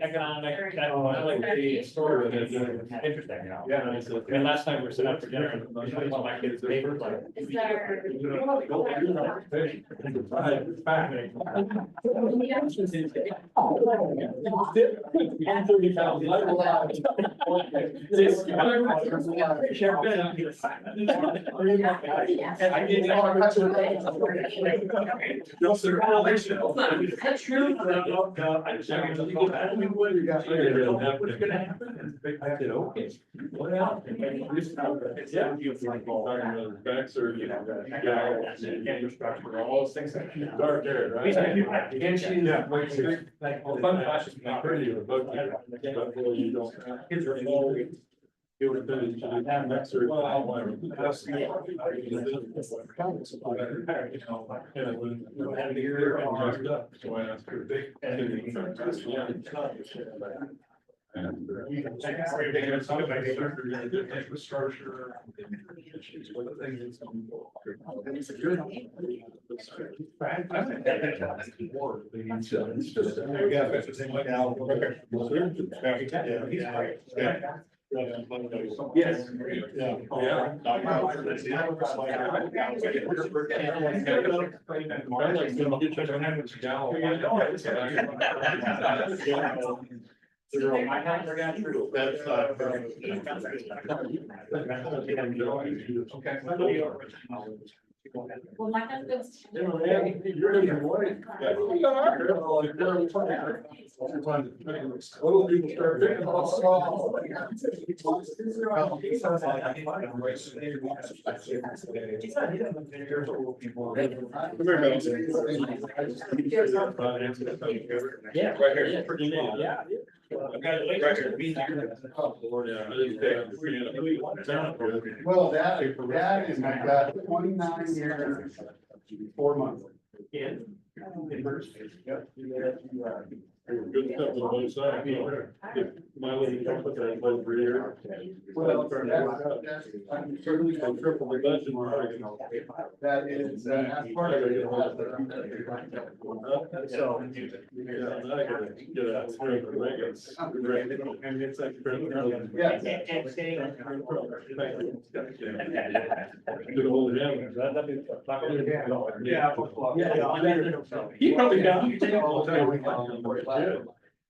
Economic, I like the story. Interesting, you know? Yeah. And last time we were sitting out for dinner, and my kids' papers, like. Is there? That's true. What's gonna happen? I said, okay. Back surgery, Infrastructure, all those things. dark hair, right? And she's. Yeah. Like, well, fun classes. Pretty, but you don't. Kids are all. You would think you should have next surgery. Yeah, when you had to hear it, so I asked her. Infrastructure. Yes. My hands are got through. That's Well, my husband's. Yeah, right here. Yeah. I've got it right here. Well, that is, I got 29 years, 4 months. In. Yep. Good stuff on both sides. My lady comes with that over here. Well, I'm certainly Triple the budget. that is, that's part of it. So. Yeah, I gotta get out. And it's like. Yes. Good old him. Yeah. He probably down.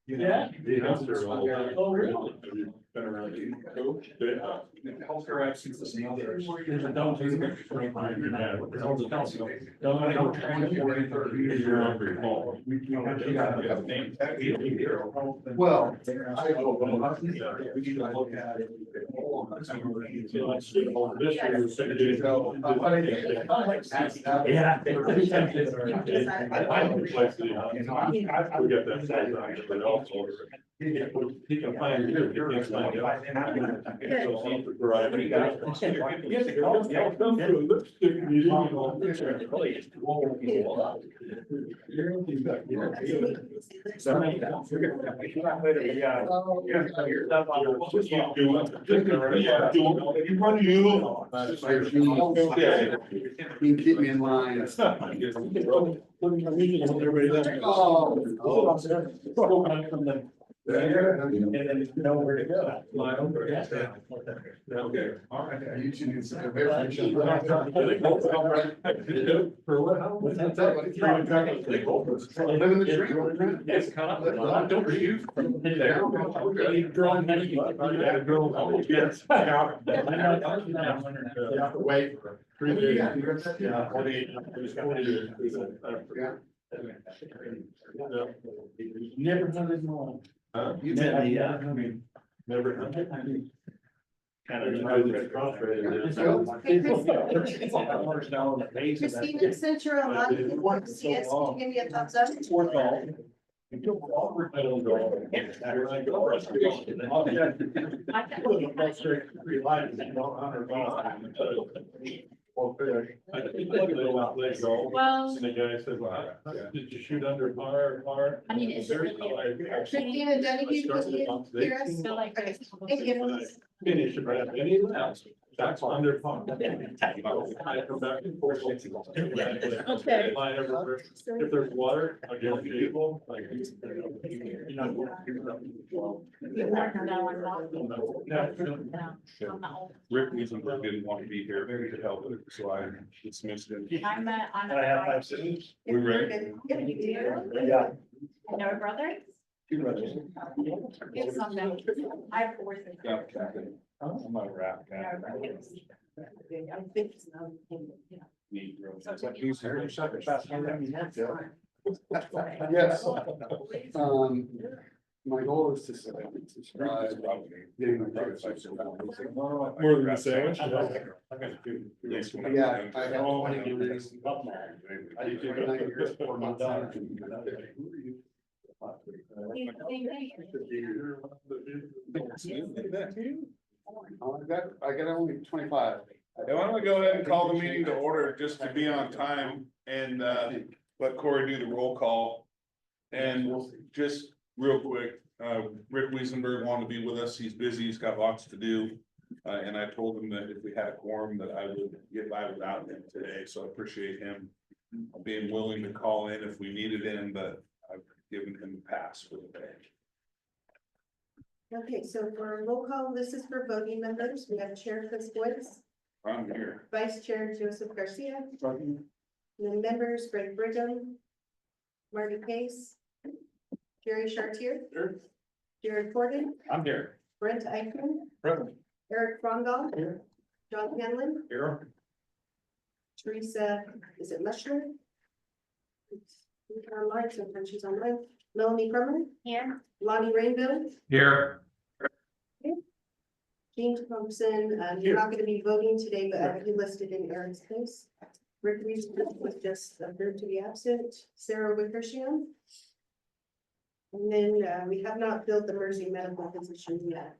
Yeah. Oh, really? Been around. Healthcare absence is another. There's a don't take a picture. Well, We need to look at it. Yeah. We got that size on it, but also. He can find you. He can find you. Right. Come to a lipstick meeting. you can keep me in line. And then you know where to go. Okay. All right. You two need some. For what? Live in the dream. It's kind of, don't refuse. Yes. Wait. 3 days. Yeah. 48. Never done it wrong. You Never. never. Kind of. Christina, since you're alive, you want to see us, can you give me a thumbs up? Well- And the guy said, well, did you shoot under par? I mean, is it really? Christina Donahue, can you hear us? So like. Okay. Thank you. Finish it, right? Any of that? That's under. I come back and forth. Okay. If there's water, I get people, like. Rick Wiesenberg didn't want to be here, maybe to help it, so I dismissed him. I'm a, Can I have 5 cents? We ready? Yeah, you do. Yeah. No brother? Two brothers. Give some them. I have 4 sisters. Yeah. I'm a rap guy. No brothers. I'm 50, so, you know. Neat, bro. So it's like You heard him suck it fast. Yes. My goal is to subscribe, getting my products. More than a sandwich? Yeah, I have 20 minutes. I did 9 years, 4 months. I got only 25. Hey, why don't we go ahead and call the meeting to order just to be on time and let Corey do the roll call. And just real quick, Rick Wiesenberg wanted to be with us. He's busy, he's got lots to do. And I told him that if we had a quorum that I would get by without him today, so I appreciate him being willing to call in if we needed him, but I've given him a pass for the day. Okay, so for roll call, this is for voting members. We have Chair Chris Boyce, I'm here. Vice Chair Joseph Garcia, and then members Greg Brigham, Marty Pace, Jerry Chartier, Sure. Jared Gordon, I'm here. Brent Eichman, Present. Eric Frondal, Here. John Hanlon, Here. Teresa, is it Mushler? Online, sometimes she's online. Melanie Herman, Here. Lonnie Rainville, Here. Jean Thompson, you're not gonna be voting today, but I have you listed in Eric's place. Rick Reese was just approved to be absent, Sarah Wickersham. And then, we have not filled the Mersey medical position yet.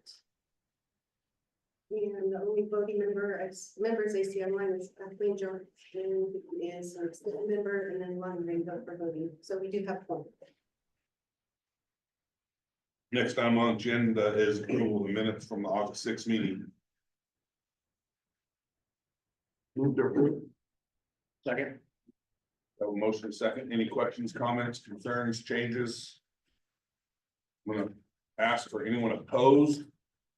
And the only voting member, as members I see online is Kathleen Johnson is a student member, and then Lonnie Rainville for voting, so we do have one. Next item on agenda is approval of the minutes from the August 6th meeting. Move to approve. Second. Have a motion second. Any questions, comments, concerns, changes? I'm gonna ask for anyone opposed.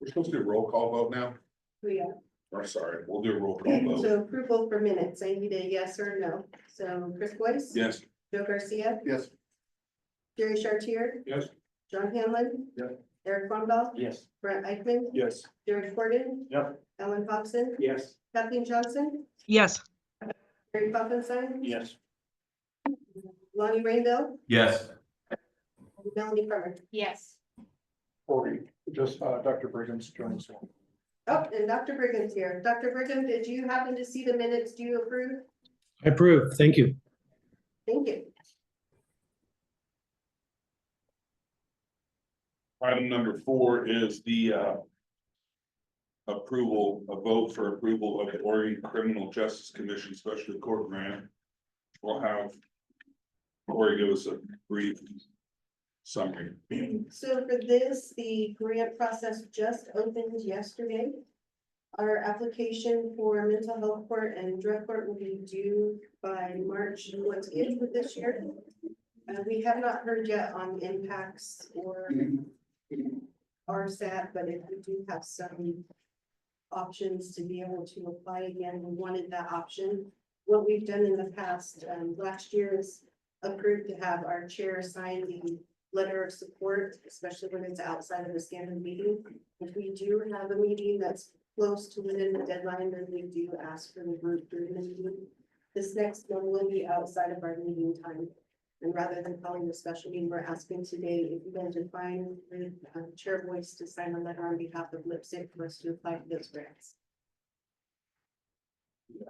We're supposed to do a roll call vote now. We are. Or sorry, we'll do a roll call vote. So approval for minutes, I need a yes or no. So Chris Boyce? Yes, Joe Garcia? Yes. Jerry Chartier? Yes. John Hanlon? Yes. Eric Frondal? Yes. Brent Eichman? Yes. Jared Gordon? Yep. Ellen Thompson? Yes. Kathleen Johnson? yes, Mary Poppinson? Yes. Lonnie Rainville? yes, Melanie Farmer? Yes. 40, just Dr. Brigham's joining us. Oh, and Dr. Brigham's here. Dr. Brigham, did you happen to see the minutes? Do you approve? I approve. Thank you. Thank you. item number 4 is the a vote for approval of the Oregon Criminal Justice Commission Special Court Grant. We'll have Corey give us a brief summary. So for this, the grant process just opened yesterday. Our application for mental health court and drug court will be due by March 20th of this year. We have not heard yet on impacts or RSAT, but if we do have some options to be able to apply again, we wanted that option. What we've done in the past, last year is approved to have our chair sign the letter of support, especially when it's outside of the standard meeting. If we do have a meeting that's close to within the deadline, then we do ask for the group during the meeting. This next one will be outside of our meeting time. And rather than calling a special meeting, we're asking today if you guys are fine with Chair Boyce to sign a letter on behalf of Lipstick for us to apply for those grants. You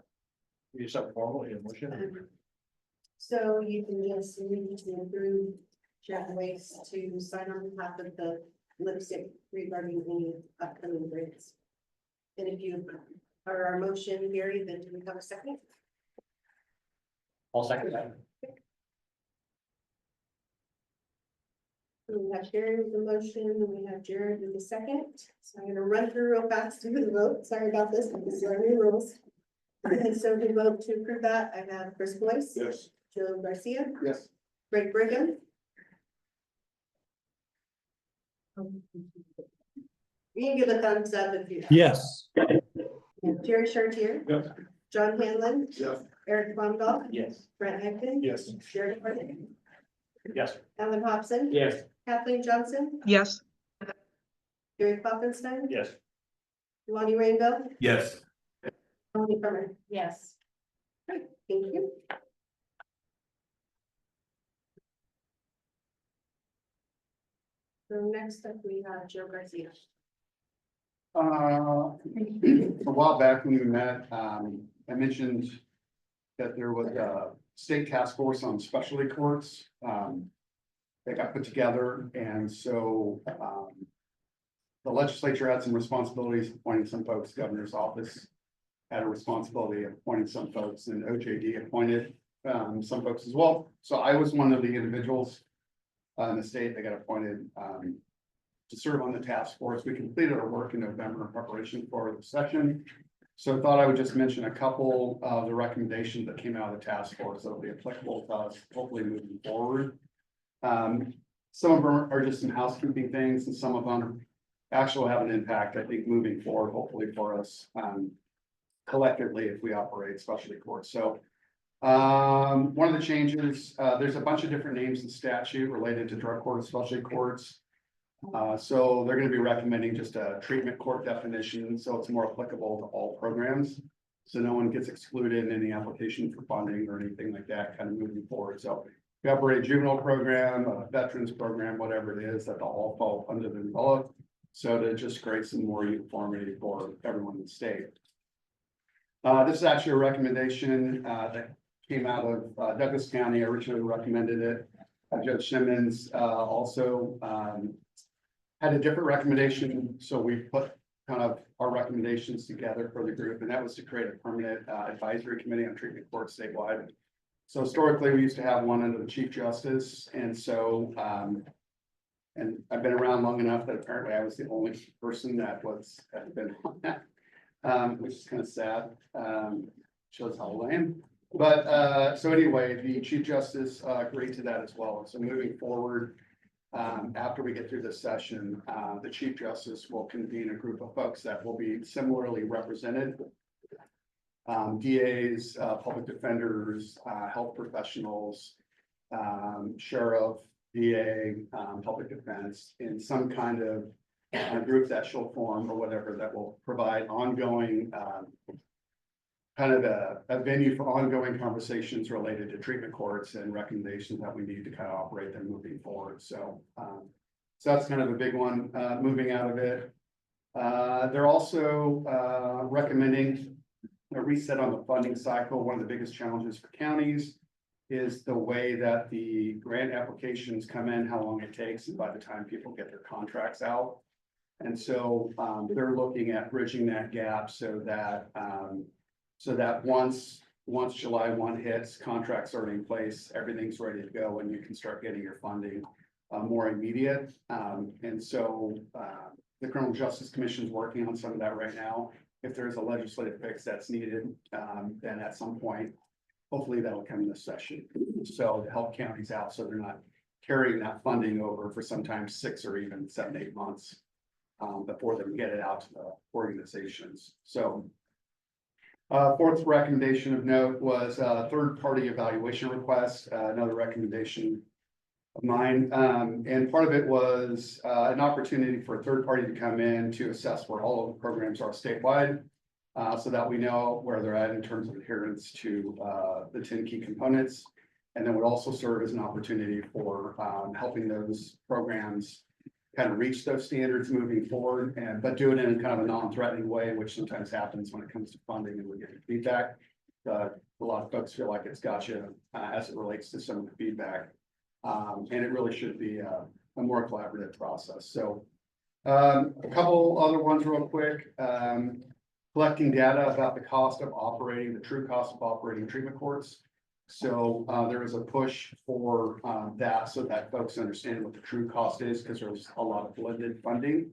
just have formal motion. So you can just need to approve Chair Boyce to sign on behalf of the Lipstick regarding any upcoming grants. And if you are our motion, Gary, then do we have a second? I'll second that. We have Jared with the motion, and we have Jared with the second. So I'm gonna run through real fast to the vote. Sorry about this, but this is our new rules. And so to vote to approve that, I have Chris Boyce. Yes. Joe Garcia, Yes. Greg Brigham. You can give a thumbs up if you. Yes. Jerry Chartier. Yes. John Hanlon. Yes. Eric Plumdahl. Yes. Brent Hegden. Yes. Jared Harden. Yes. Alan Hobson. Yes. Kathleen Johnson. Yes. Gary Klopfenstein. Yes. Lonnie Rainville. Yes. Tony Fermer. Yes. Thank you. So next up, we have Joe Garcia. A while back when we met, I mentioned that there was a state task force on specialty courts. That got put together, and so, the legislature had some responsibilities appointing some folks, governor's office had a responsibility of appointing some folks, and OJD appointed, some folks as well. So I was one of the individuals in the state that got appointed, to serve on the task force. We completed our work in November in preparation for the session. So I thought I would just mention a couple of the recommendations that came out of the task force that will be applicable to us, hopefully moving forward. Some of them are just some housekeeping things, and some of them actually have an impact, I think, moving forward, hopefully for us, collectively if we operate specialty courts. So one of the changes, there's a bunch of different names in statute related to drug court and specialty courts. So they're gonna be recommending just a treatment court definition, so it's more applicable to all programs. So no one gets excluded in any application for funding or anything like that, kind of moving forward. So we operate a juvenile program, a veterans program, whatever it is, that all fall under the umbrella. So to just create some more uniformity for everyone in the state. This is actually a recommendation that came out of Douglas County. I originally recommended it. Judge Simmons also had a different recommendation, so we put kind of our recommendations together for the group, and that was to create a permanent advisory committee on treatment courts statewide. So historically, we used to have one under the Chief Justice, and so and I've been around long enough that apparently I was the only person that had been on that, which is kind of sad. Shows how old I am. But so anyway, the Chief Justice agreed to that as well. So moving forward, after we get through this session, the Chief Justice will convene a group of folks that will be similarly represented. DAs, public defenders, health professionals, sheriff, DA, public defense, in some kind of group that she'll form or whatever that will provide ongoing kind of a venue for ongoing conversations related to treatment courts and recommendations that we need to kind of operate them moving forward. So, so that's kind of a big one, moving out of it. They're also recommending a reset on the funding cycle. One of the biggest challenges for counties is the way that the grant applications come in, how long it takes, and by the time people get their contracts out. And so they're looking at bridging that gap so that once July 1 hits, contracts are in place, everything's ready to go, and you can start getting your funding more immediate. And so the Criminal Justice Commission is working on some of that right now. If there's a legislative fix that's needed, then at some point, hopefully that'll come in this session. So to help counties out, so they're not carrying that funding over for sometimes 6 or even 7, 8 months before they can get it out to the organizations. So fourth recommendation of note was third-party evaluation request, another recommendation of mine. And part of it was an opportunity for a third party to come in to assess where all of the programs are statewide, so that we know where they're at in terms of adherence to the 10 key components. And then would also serve as an opportunity for helping those programs kind of reach those standards moving forward, but do it in kind of a non-threatening way, which sometimes happens when it comes to funding and we get feedback. A lot of folks feel like it's gotcha as it relates to some of the feedback. And it really should be a more collaborative process. So a couple other ones real quick. Collecting data about the cost of operating, the true cost of operating treatment courts. So there is a push for that so that folks understand what the true cost is, because there's a lot of blended funding.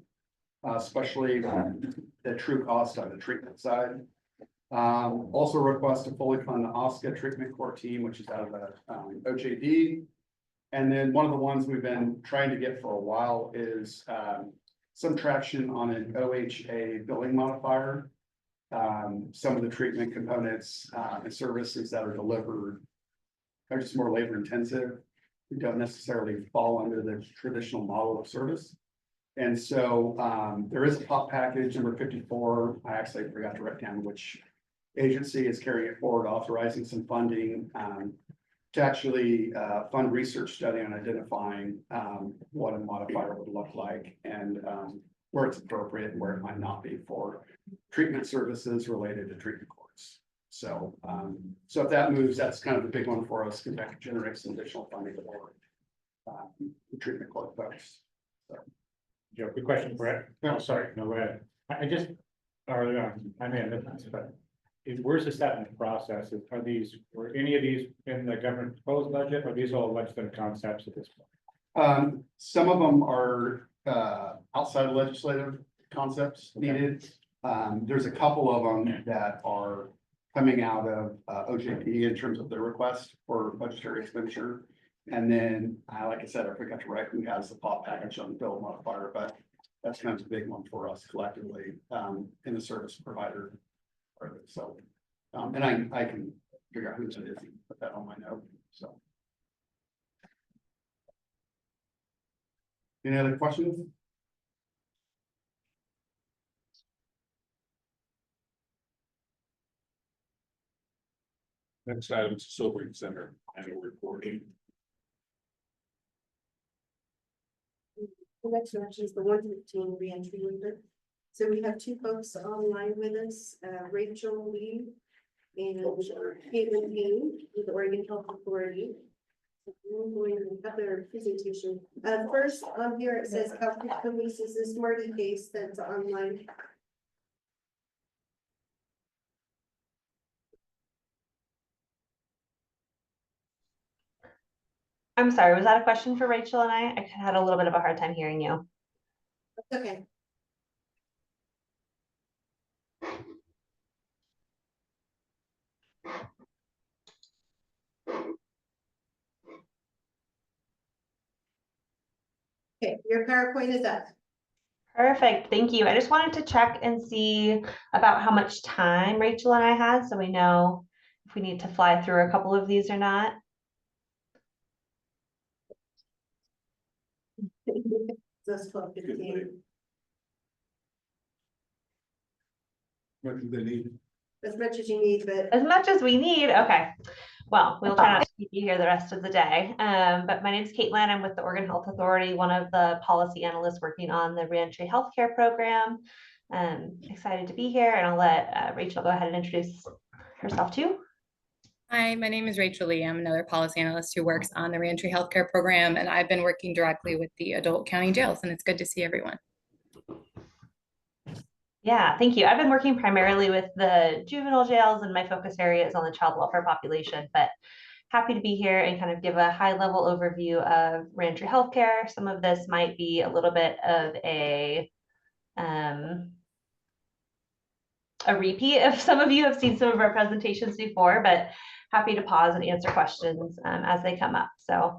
Especially the true cost on the treatment side. Also request to fully fund the OSCA treatment core team, which is out of the OJD. And then one of the ones we've been trying to get for a while is some traction on an OHA billing modifier. Some of the treatment components and services that are delivered are just more labor intensive. We don't necessarily fall under the traditional model of service. And so there is a pop package number 54. I actually forgot to write down which agency is carrying it forward, authorizing some funding to actually fund research study on identifying what a modifier would look like and where it's appropriate and where it might not be for treatment services related to treatment courts. So, so if that moves, that's kind of the big one for us, because that could generate some additional funding for the treatment court folks. So. Joe, quick question, Brett. No, sorry, no, go ahead. I just, or, I may have missed this, but where's this at in the process? Were any of these in the government proposed budget, or are these all legislative concepts at this point? Some of them are outside of legislative concepts needed. There's a couple of them that are coming out of OJP in terms of their request for budgetary expenditure. And then, like I said, I forgot to write who has the pop package on the bill modifier, but that's kind of a big one for us collectively in the service provider part of it. So, and I can figure out whose it is and put that on my note. So. Any other questions? Next item is Sobering Center annual reporting. The next one is the 115 reentry limit. So we have two folks online with us, Rachel Lee and Caitlin Payne with the Oregon Health Authority. I'm going to have their presentation. First on here, it says Calcutta Police is this Marty case that's online. I'm sorry, was that a question for Rachel and I? I had a little bit of a hard time hearing you. Okay. Okay, your PowerPoint is up. Perfect, thank you. I just wanted to check and see about how much time Rachel and I had, so we know if we need to fly through a couple of these or not. Just 12:15. What do they need? As much as you need, but As much as we need, okay. Well, we'll try not to keep you here the rest of the day. But my name is Caitlin. I'm with the Oregon Health Authority, one of the policy analysts working on the reentry healthcare program. Excited to be here, and I'll let Rachel go ahead and introduce herself too. Hi, my name is Rachel Lee. I'm another policy analyst who works on the reentry healthcare program, and I've been working directly with the adult county jails, and it's good to see everyone. Yeah, thank you. I've been working primarily with the juvenile jails, and my focus area is on the child welfare population, but happy to be here and kind of give a high level overview of reentry healthcare. Some of this might be a little bit of a repeat if some of you have seen some of our presentations before, but happy to pause and answer questions as they come up. So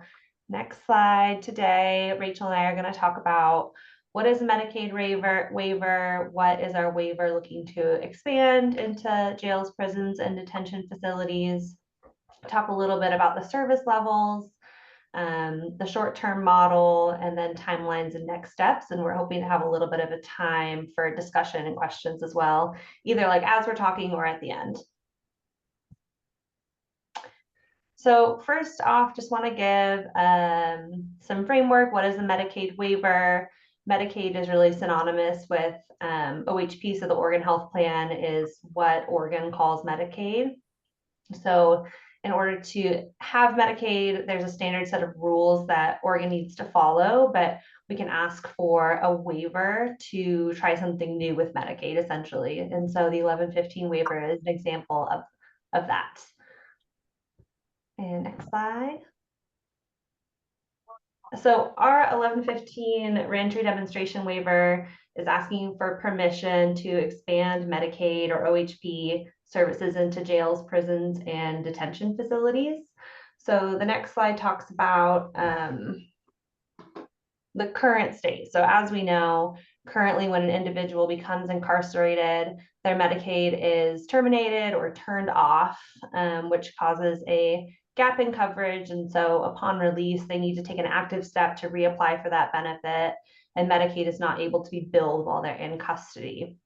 next slide. Today, Rachel and I are going to talk about what is a Medicaid waiver, what is our waiver looking to expand into jails, prisons, and detention facilities, talk a little bit about the service levels, the short-term model, and then timelines and next steps. And we're hoping to have a little bit of a time for discussion and questions as well, either like as we're talking or at the end. So first off, just want to give some framework. What is the Medicaid waiver? Medicaid is really synonymous with OHP, so the Oregon Health Plan is what Oregon calls Medicaid. So in order to have Medicaid, there's a standard set of rules that Oregon needs to follow, but we can ask for a waiver to try something new with Medicaid, essentially. And so the 1115 waiver is an example of that. And next slide. So our 1115 reentry demonstration waiver is asking for permission to expand Medicaid or OHP services into jails, prisons, and detention facilities. So the next slide talks about the current state. So as we know, currently when an individual becomes incarcerated, their Medicaid is terminated or turned off, which causes a gap in coverage. And so upon release, they need to take an active step to reapply for that benefit. And Medicaid is not able to be billed while they're in custody.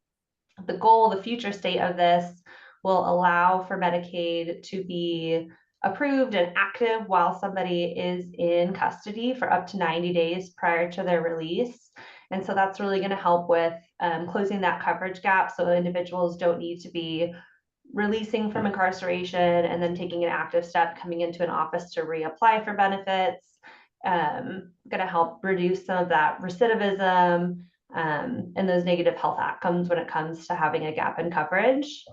The goal, the future state of this will allow for Medicaid to be approved and active while somebody is in custody for up to 90 days prior to their release. And so that's really going to help with closing that coverage gap so individuals don't need to be releasing from incarceration and then taking an active step coming into an office to reapply for benefits. Going to help reduce some of that recidivism and those negative health outcomes when it comes to having a gap in coverage.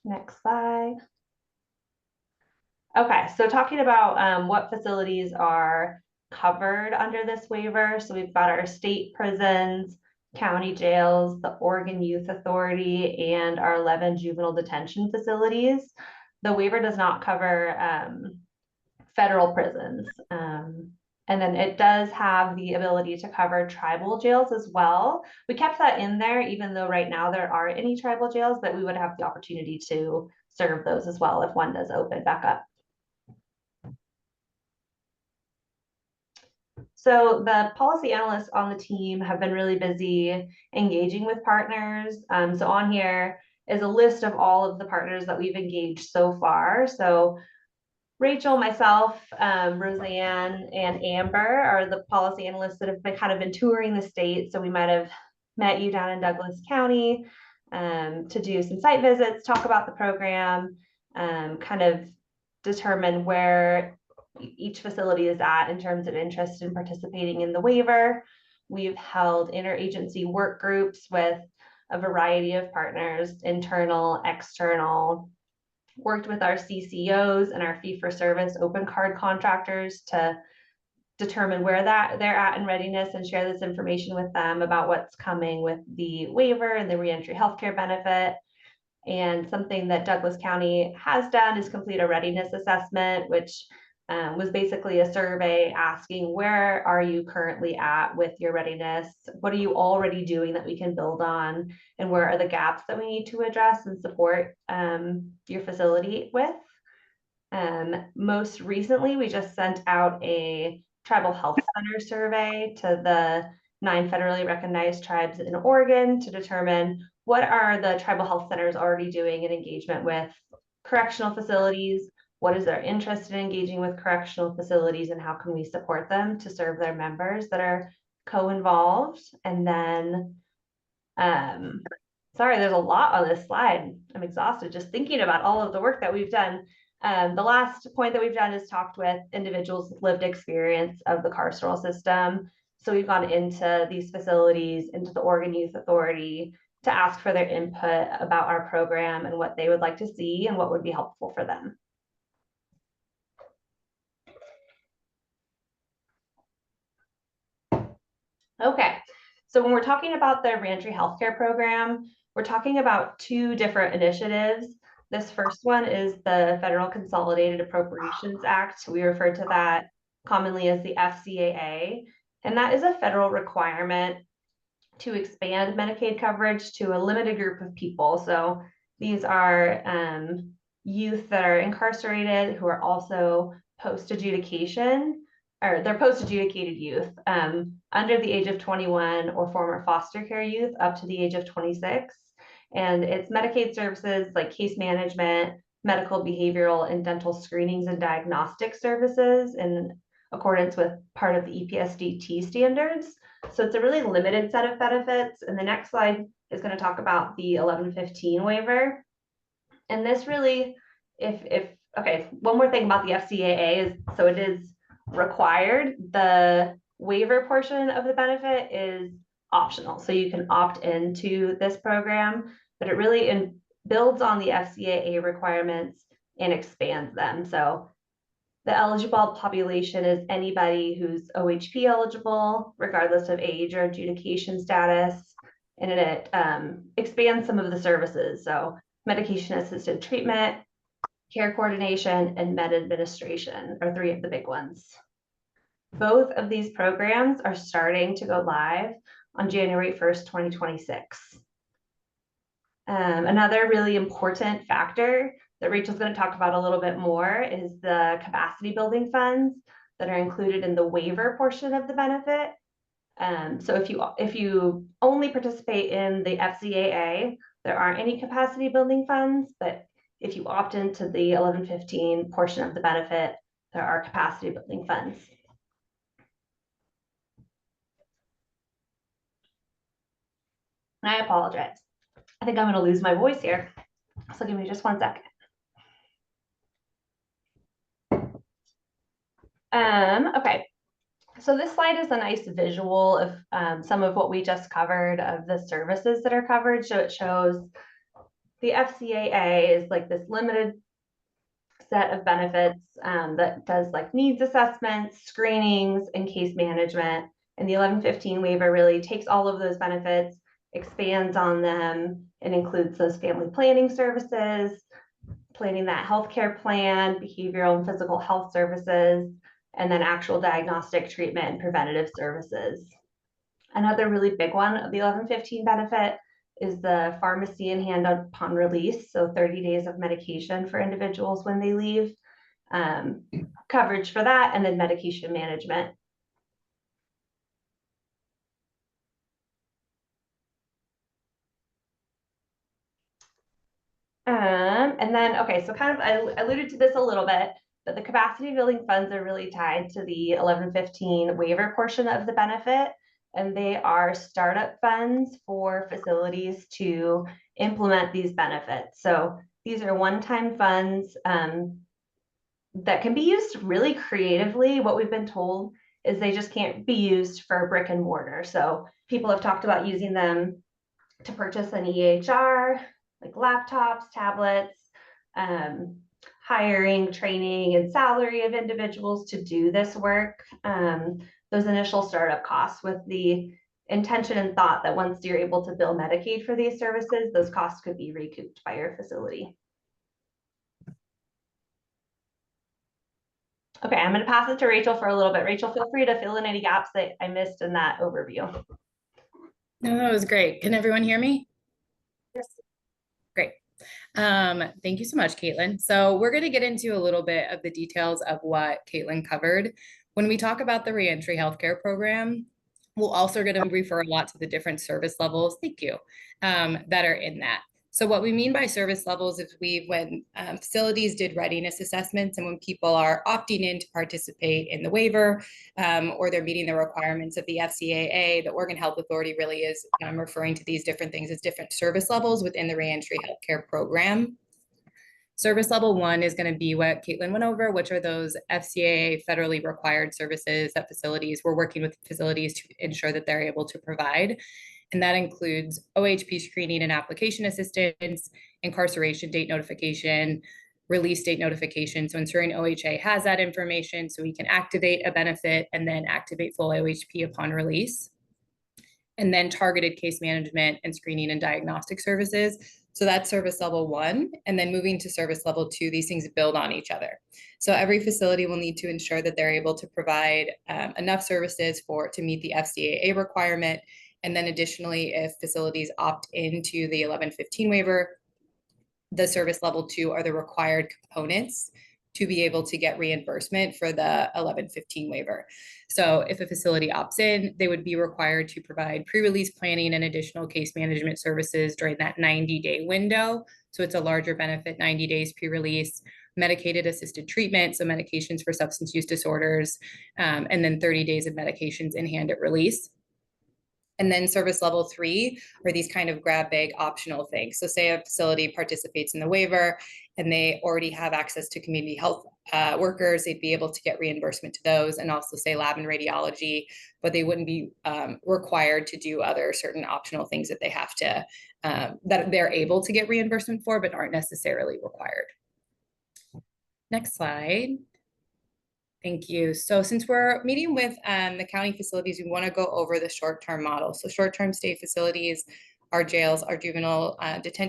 Next slide. Okay, so talking about what facilities are covered under this waiver. So we've got our state prisons, county jails, the Oregon Youth Authority, and our 11 juvenile detention facilities. The waiver does not cover federal prisons. And then it does have the ability to cover tribal jails as well. We kept that in there, even though right now there aren't any tribal jails, but we would have the opportunity to serve those as well if one does open back up. So the policy analysts on the team have been really busy engaging with partners. So on here is a list of all of the partners that we've engaged so far. So Rachel, myself, Roseanne, and Amber are the policy analysts that have been kind of been touring the state. So we might have met you down in Douglas County to do some site visits, talk about the program, kind of determine where each facility is at in terms of interest in participating in the waiver. We've held interagency work groups with a variety of partners, internal, external, worked with our CCOs and our fee-for-service open card contractors to determine where they're at in readiness and share this information with them about what's coming with the waiver and the reentry healthcare benefit. And something that Douglas County has done is complete a readiness assessment, which was basically a survey asking where are you currently at with your readiness? What are you already doing that we can build on? And where are the gaps that we need to address and support your facility with? Most recently, we just sent out a tribal health center survey to the 9 federally recognized tribes in Oregon to determine what are the tribal health centers already doing in engagement with correctional facilities, what is their interest in engaging with correctional facilities, and how can we support them to serve their members that are co-involved. And then, sorry, there's a lot on this slide. I'm exhausted just thinking about all of the work that we've done. The last point that we've done is talked with individuals with lived experience of the carceral system. So we've gone into these facilities, into the Oregon Youth Authority to ask for their input about our program and what they would like to see and what would be helpful for them. Okay, so when we're talking about the reentry healthcare program, we're talking about 2 different initiatives. This first one is the Federal Consolidated Appropriations Act. We refer to that commonly as the FCAA, and that is a federal requirement to expand Medicaid coverage to a limited group of people. So these are youth that are incarcerated who are also post-adjudication, or they're post-adjudicated youth under the age of 21 or former foster care youth up to the age of 26. And it's Medicaid services like case management, medical, behavioral, and dental screenings and diagnostic services in accordance with part of the LPSCC standards. So it's a really limited set of benefits. And the next slide is going to talk about the 1115 waiver. And this really, okay, one more thing about the FCAA is, so it is required. The waiver portion of the benefit is optional. So you can opt into this program, but it really builds on the FCAA requirements and expands them. So the eligible population is anybody who's OHP eligible, regardless of age or adjudication status. And it expands some of the services. So medication assisted treatment, care coordination, and med administration are three of the big ones. Both of these programs are starting to go live on January 1st, 2026. Another really important factor that Rachel's going to talk about a little bit more is the capacity building funds that are included in the waiver portion of the benefit. So if you only participate in the FCAA, there aren't any capacity building funds, but if you opt into the 1115 portion of the benefit, there are capacity building funds. I apologize. I think I'm going to lose my voice here. So give me just 1 second. Okay. So this slide is a nice visual of some of what we just covered of the services that are covered. So it shows the FCAA is like this limited set of benefits that does like needs assessments, screenings, and case management. And the 1115 waiver really takes all of those benefits, expands on them, and includes those family planning services, planning that healthcare plan, behavioral and physical health services, and then actual diagnostic treatment and preventative services. Another really big one of the 1115 benefit is the pharmacy in hand upon release. So 30 days of medication for individuals when they leave, coverage for that, and then medication management. And then, okay, so kind of, I alluded to this a little bit, but the capacity building funds are really tied to the 1115 waiver portion of the benefit, and they are startup funds for facilities to implement these benefits. So these are one-time funds that can be used really creatively. What we've been told is they just can't be used for brick and mortar. So people have talked about using them to purchase an EHR, like laptops, tablets, hiring, training, and salary of individuals to do this work. Those initial startup costs, with the intention and thought that once you're able to bill Medicaid for these services, those costs could be recouped by your facility. Okay, I'm going to pass it to Rachel for a little bit. Rachel, feel free to fill in any gaps that I missed in that overview. No, that was great. Can everyone hear me? Yes. Great. Thank you so much, Caitlin. So we're going to get into a little bit of the details of what Caitlin covered. When we talk about the reentry healthcare program, we'll also going to refer a lot to the different service levels, thank you, that are in that. So what we mean by service levels is when facilities did readiness assessments and when people are opting in to participate in the waiver or they're meeting the requirements of the FCAA, the Oregon Health Authority really is referring to these different things as different service levels within the reentry healthcare program. Service level 1 is going to be what Caitlin went over, which are those FCAA federally required services that we're working with facilities to ensure that they're able to provide. And that includes OHP screening and application assistance, incarceration date notification, release date notification. So ensuring OHA has that information so we can activate a benefit and then activate full OHP upon release. And then targeted case management and screening and diagnostic services. So that's service level 1. And then moving to service level 2, these things build on each other. So every facility will need to ensure that they're able to provide enough services to meet the FCAA requirement. And then additionally, if facilities opt into the 1115 waiver, the service level 2 are the required components to be able to get reimbursement for the 1115 waiver. So if a facility opts in, they would be required to provide pre-release planning and additional case management services during that 90-day window. So it's a larger benefit, 90 days pre-release, medicated assisted treatment, so medications for substance use disorders, and then 30 days of medications in hand at release. And then service level 3 are these kind of grab bag optional things. So say a facility participates in the waiver and they already have access to community health workers, they'd be able to get reimbursement to those, and also say lab and radiology, but they wouldn't be required to do other certain optional things that they have to, that they're able to get reimbursement for, but aren't necessarily required. Next slide. Thank you. So since we're meeting with the county facilities, we want to go over the short-term model. So short-term state facilities, our jails, our juvenile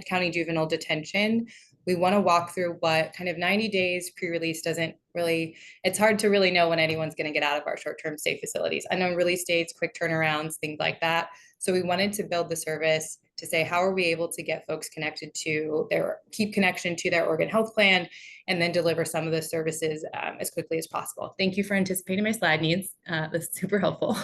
county juvenile detention. We want to walk through what kind of 90 days pre-release doesn't really, it's hard to really know when anyone's going to get out of our short-term state facilities. Unknown release dates, quick turnarounds, things like that. So we wanted to build the service to say, how are we able to get folks connected to keep connection to their organ health plan, and then deliver some of the services as quickly as possible. Thank you for anticipating my slide needs. That's super helpful.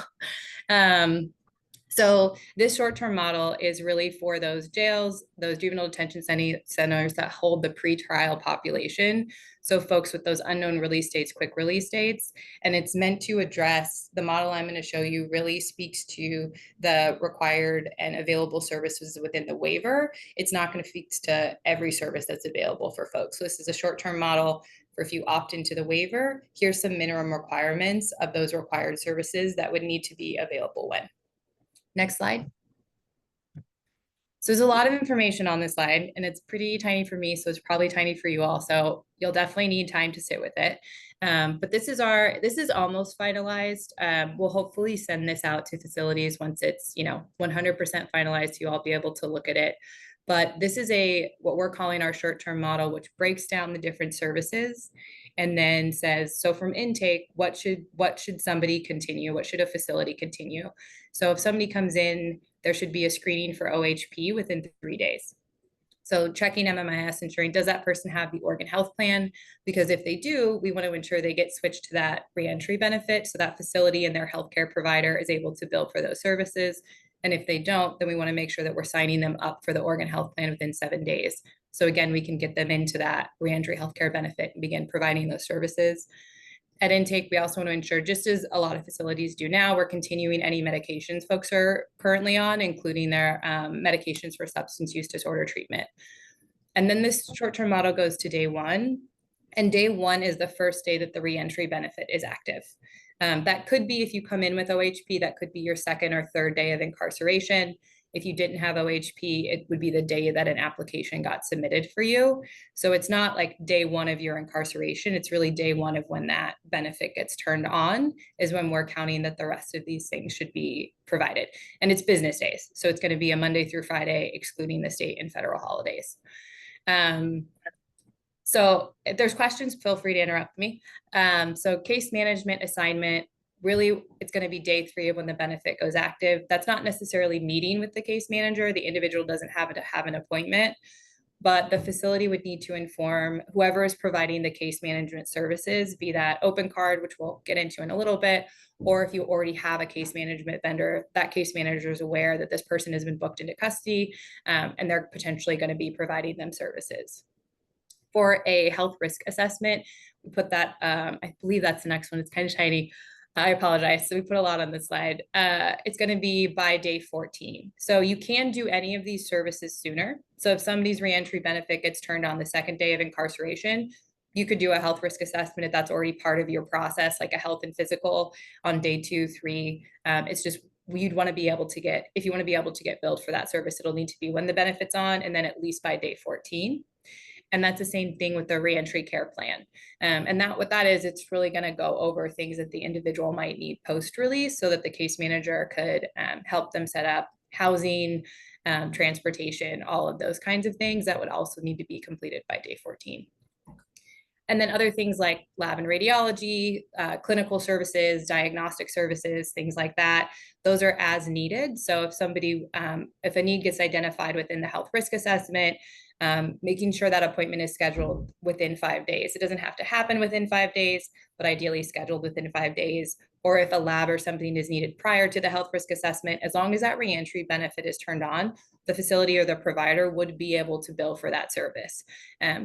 So this short-term model is really for those jails, those juvenile detention centers that hold the pretrial population. So folks with those unknown release dates, quick release dates, and it's meant to address, the model I'm going to show you really speaks to the required and available services within the waiver. It's not going to speak to every service that's available for folks. So this is a short-term model for if you opt into the waiver, here's some minimum requirements of those required services that would need to be available when. Next slide. So there's a lot of information on this slide, and it's pretty tiny for me, so it's probably tiny for you all. So you'll definitely need time to sit with it. But this is almost finalized. We'll hopefully send this out to facilities once it's 100% finalized. So you'll all be able to look at it. But this is what we're calling our short-term model, which breaks down the different services and then says, so from intake, what should somebody continue? What should a facility continue? So if somebody comes in, there should be a screening for OHP within 3 days. So checking MMIS, ensuring, does that person have the organ health plan? Because if they do, we want to ensure they get switched to that reentry benefit, so that facility and their healthcare provider is able to bill for those services. And if they don't, then we want to make sure that we're signing them up for the organ health plan within 7 days. So again, we can get them into that reentry healthcare benefit and begin providing those services. At intake, we also want to ensure, just as a lot of facilities do now, we're continuing any medications folks are currently on, including their medications for substance use disorder treatment. And then this short-term model goes to day 1. And day 1 is the first day that the reentry benefit is active. That could be if you come in with OHP, that could be your 2nd or 3rd day of incarceration. If you didn't have OHP, it would be the day that an application got submitted for you. So it's not like day 1 of your incarceration. It's really day 1 of when that benefit gets turned on is when we're counting that the rest of these things should be provided. And it's business days. So it's going to be a Monday through Friday, excluding the state and federal holidays. So if there's questions, feel free to interrupt me. So case management assignment, really, it's going to be day 3 of when the benefit goes active. That's not necessarily meeting with the case manager. The individual doesn't have to have an appointment, but the facility would need to inform whoever is providing the case management services, be that open card, which we'll get into in a little bit, or if you already have a case management vendor, that case manager is aware that this person has been booked into custody and they're potentially going to be providing them services. For a health risk assessment, we put that, I believe that's the next one. It's kind of tiny. I apologize. So we put a lot on the slide. It's going to be by day 14. So you can do any of these services sooner. So if somebody's reentry benefit gets turned on the 2nd day of incarceration, you could do a health risk assessment if that's already part of your process, like a health and physical on day 2, 3. It's just, you'd want to be able to get, if you want to be able to get billed for that service, it'll need to be when the benefit's on and then at least by day 14. And that's the same thing with the reentry care plan. And what that is, it's really going to go over things that the individual might need post-release so that the case manager could help them set up housing, transportation, all of those kinds of things that would also need to be completed by day 14. And then other things like lab and radiology, clinical services, diagnostic services, things like that, those are as needed. So if if a need gets identified within the health risk assessment, making sure that appointment is scheduled within 5 days. It doesn't have to happen within 5 days, but ideally scheduled within 5 days. Or if a lab or something is needed prior to the health risk assessment, as long as that reentry benefit is turned on, the facility or the provider would be able to bill for that service.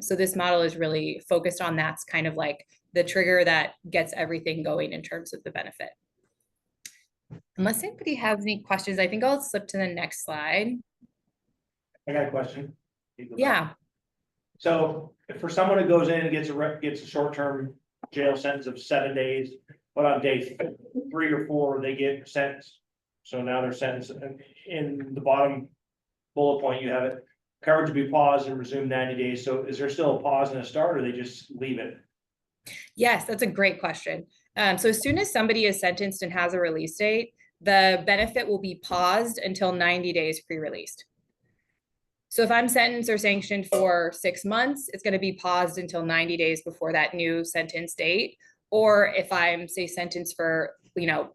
So this model is really focused on that's kind of like the trigger that gets everything going in terms of the benefit. Unless anybody has any questions, I think I'll slip to the next slide. I got a question. Yeah. So for someone who goes in and gets a short-term jail sentence of 7 days, but on day 3 or 4, they get sentenced. So now they're sentenced. In the bottom bullet point, you have it covered to be paused and resumed 90 days. So is there still a pause and a start, or they just leave it? Yes, that's a great question. So as soon as somebody is sentenced and has a release date, the benefit will be paused until 90 days pre-released. So if I'm sentenced or sanctioned for 6 months, it's going to be paused until 90 days before that new sentence date. Or if I'm, say, sentenced for,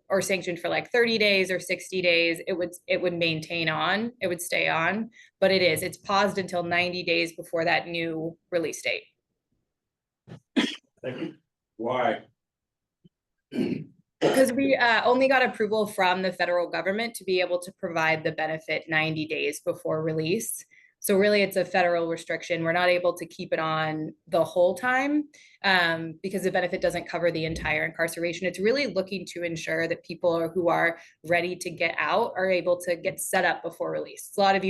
or sanctioned for like 30 days or 60 days, it would maintain on, it would stay on. But it's paused until 90 days before that new release date. Thank you. Why? Because we only got approval from the federal government to be able to provide the benefit 90 days before release. So really, it's a federal restriction. We're not able to keep it on the whole time because the benefit doesn't cover the entire incarceration. It's really looking to ensure that people who are ready to get out are able to get set up before release. A lot of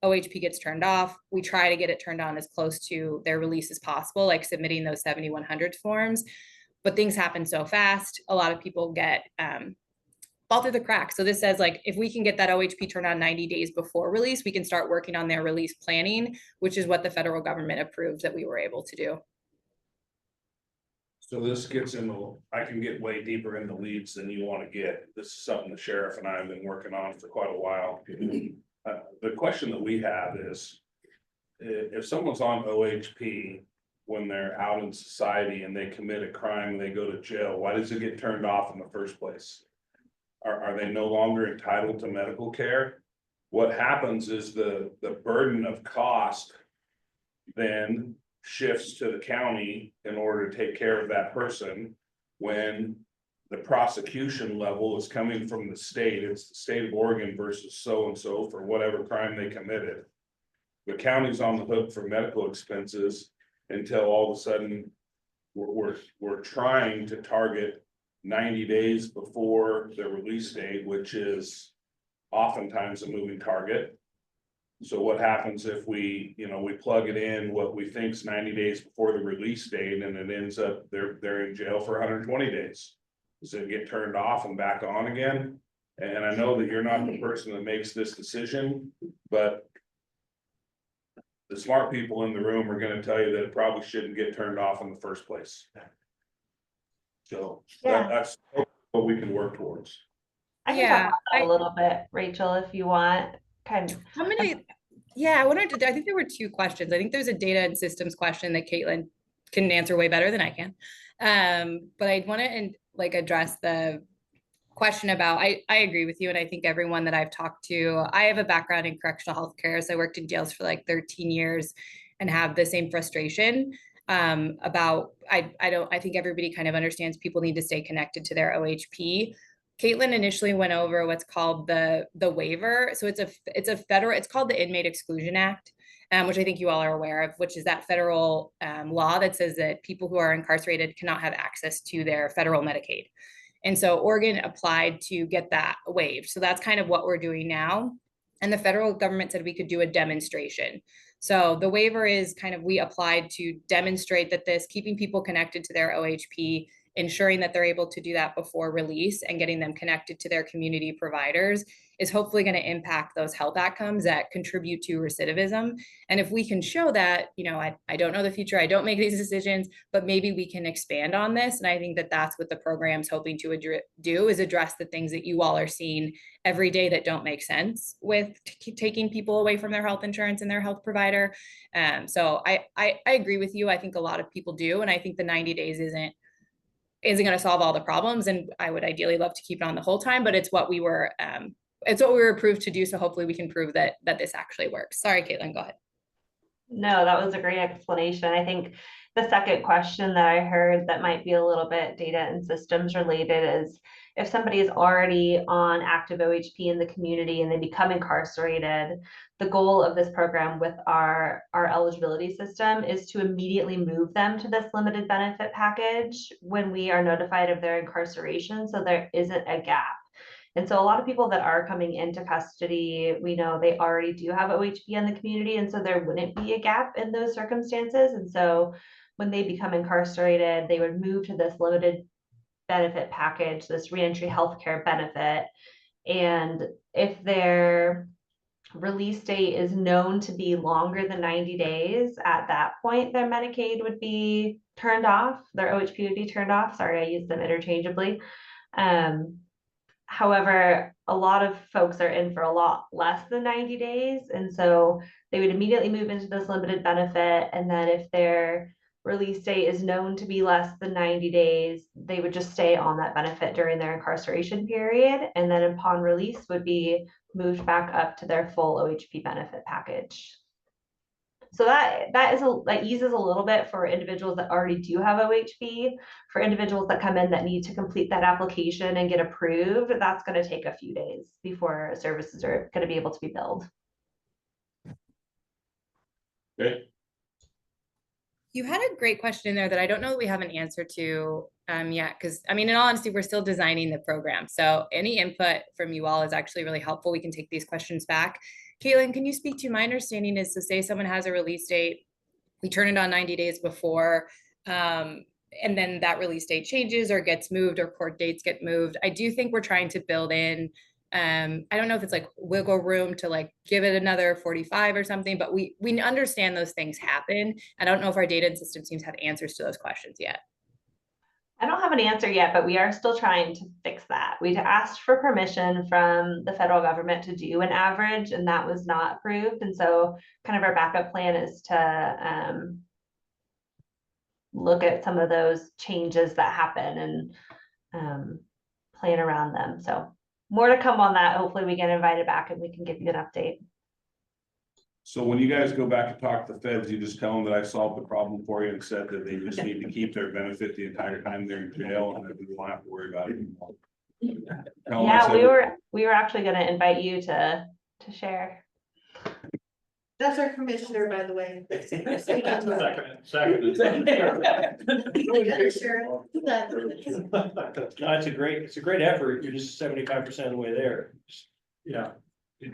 OHP gets turned off. We try to get it turned on as close to their release as possible, like submitting those 7100 forms. But things happen so fast. A lot of people get fall through the cracks. So this says, like, if we can get that OHP turned on 90 days before release, we can start working on their release planning, which is what the federal government approved that we were able to do. So this gets into, I can get way deeper in the weeds than you want to get. This is something the sheriff and I have been working on for quite a while. The question that we have is, if someone's on OHP when they're out in society and they commit a crime and they go to jail, why does it get turned off in the first place? Are they no longer entitled to medical care? What happens is the burden of cost then shifts to the county in order to take care of that person. When the prosecution level is coming from the state, it's the state of Oregon versus so-and-so for whatever crime they committed. The county's on the hook for medical expenses until all of a sudden we're trying to target 90 days before the release date, which is oftentimes a moving target. So what happens if we plug it in what we think is 90 days before the release date, and it ends up they're in jail for 120 days? Does it get turned off and back on again? And I know that you're not the person that makes this decision, but the smart people in the room are going to tell you that it probably shouldn't get turned off in the first place. So that's what we can work towards. I can talk about that a little bit, Rachel, if you want. I think there were two questions. I think there's a data and systems question that Caitlin can answer way better than I can. But I want to address the question about, I agree with you. And I think everyone that I've talked to, I have a background in correctional healthcare. So I worked in jails for like 13 years and have the same frustration about, I think everybody kind of understands people need to stay connected to their OHP. Caitlin initially went over what's called the waiver. So it's called the Inmate Exclusion Act, which I think you all are aware of, which is that federal law that says that people who are incarcerated cannot have access to their federal Medicaid. And so Oregon applied to get that waived. So that's kind of what we're doing now. And the federal government said we could do a demonstration. So the waiver is kind of, we applied to demonstrate that this keeping people connected to their OHP, ensuring that they're able to do that before release and getting them connected to their community providers is hopefully going to impact those health outcomes that contribute to recidivism. And if we can show that, I don't know the future, I don't make these decisions, but maybe we can expand on this. And I think that that's what the program's hoping to do, is address the things that you all are seeing every day that don't make sense with taking people away from their health insurance and their health provider. So I agree with you. I think a lot of people do. And I think the 90 days isn't going to solve all the problems. And I would ideally love to keep it on the whole time, but it's what we were approved to do. So hopefully we can prove that this actually works. Sorry, Caitlin, go ahead. No, that was a great explanation. I think the second question that I heard that might be a little bit data and systems related is, if somebody is already on active OHP in the community and they become incarcerated, the goal of this program with our eligibility system is to immediately move them to this limited benefit package when we are notified of their incarceration, so there isn't a gap. And so a lot of people that are coming into custody, we know they already do have OHP in the community, and so there wouldn't be a gap in those circumstances. And so when they become incarcerated, they would move to this limited benefit package, this reentry healthcare benefit. And if they're release date is known to be longer than 90 days, at that point, their Medicaid would be turned off, their OHP would be turned off. Sorry, I use them interchangeably. However, a lot of folks are in for a lot less than 90 days. And so they would immediately move into this limited benefit. And then if their release date is known to be less than 90 days, they would just stay on that benefit during their incarceration period. And then upon release would be moved back up to their full OHP benefit package. So that eases a little bit for individuals that already do have OHP. For individuals that come in that need to complete that application and get approved, that's going to take a few days before services are going to be able to be billed. Okay. You had a great question in there that I don't know that we have an answer to yet, because I mean, in all honesty, we're still designing the program. So any input from you all is actually really helpful. We can take these questions back. Caitlin, can you speak to, my understanding is to say someone has a release date, we turn it on 90 days before, and then that release date changes or gets moved or court dates get moved. I do think we're trying to build in, I don't know if it's like wiggle room to like give it another 45 or something, but we understand those things happen. I don't know if our data and system teams have answers to those questions yet. I don't have an answer yet, but we are still trying to fix that. We'd asked for permission from the federal government to do an average, and that was not approved. And so kind of our backup plan is to look at some of those changes that happen and plan around them. So more to come on that. Hopefully we get invited back and we can give you an update. So when you guys go back and talk to the feds, you just tell them that I solved the problem for you and said that they just need to keep their benefit the entire time they're in jail and that we won't have to worry about it anymore. Tell them I Yeah, said we were actually going to invite you to share. That's our commissioner, by the way. No, it's a great effort. You're just 75% of the way there. Yeah.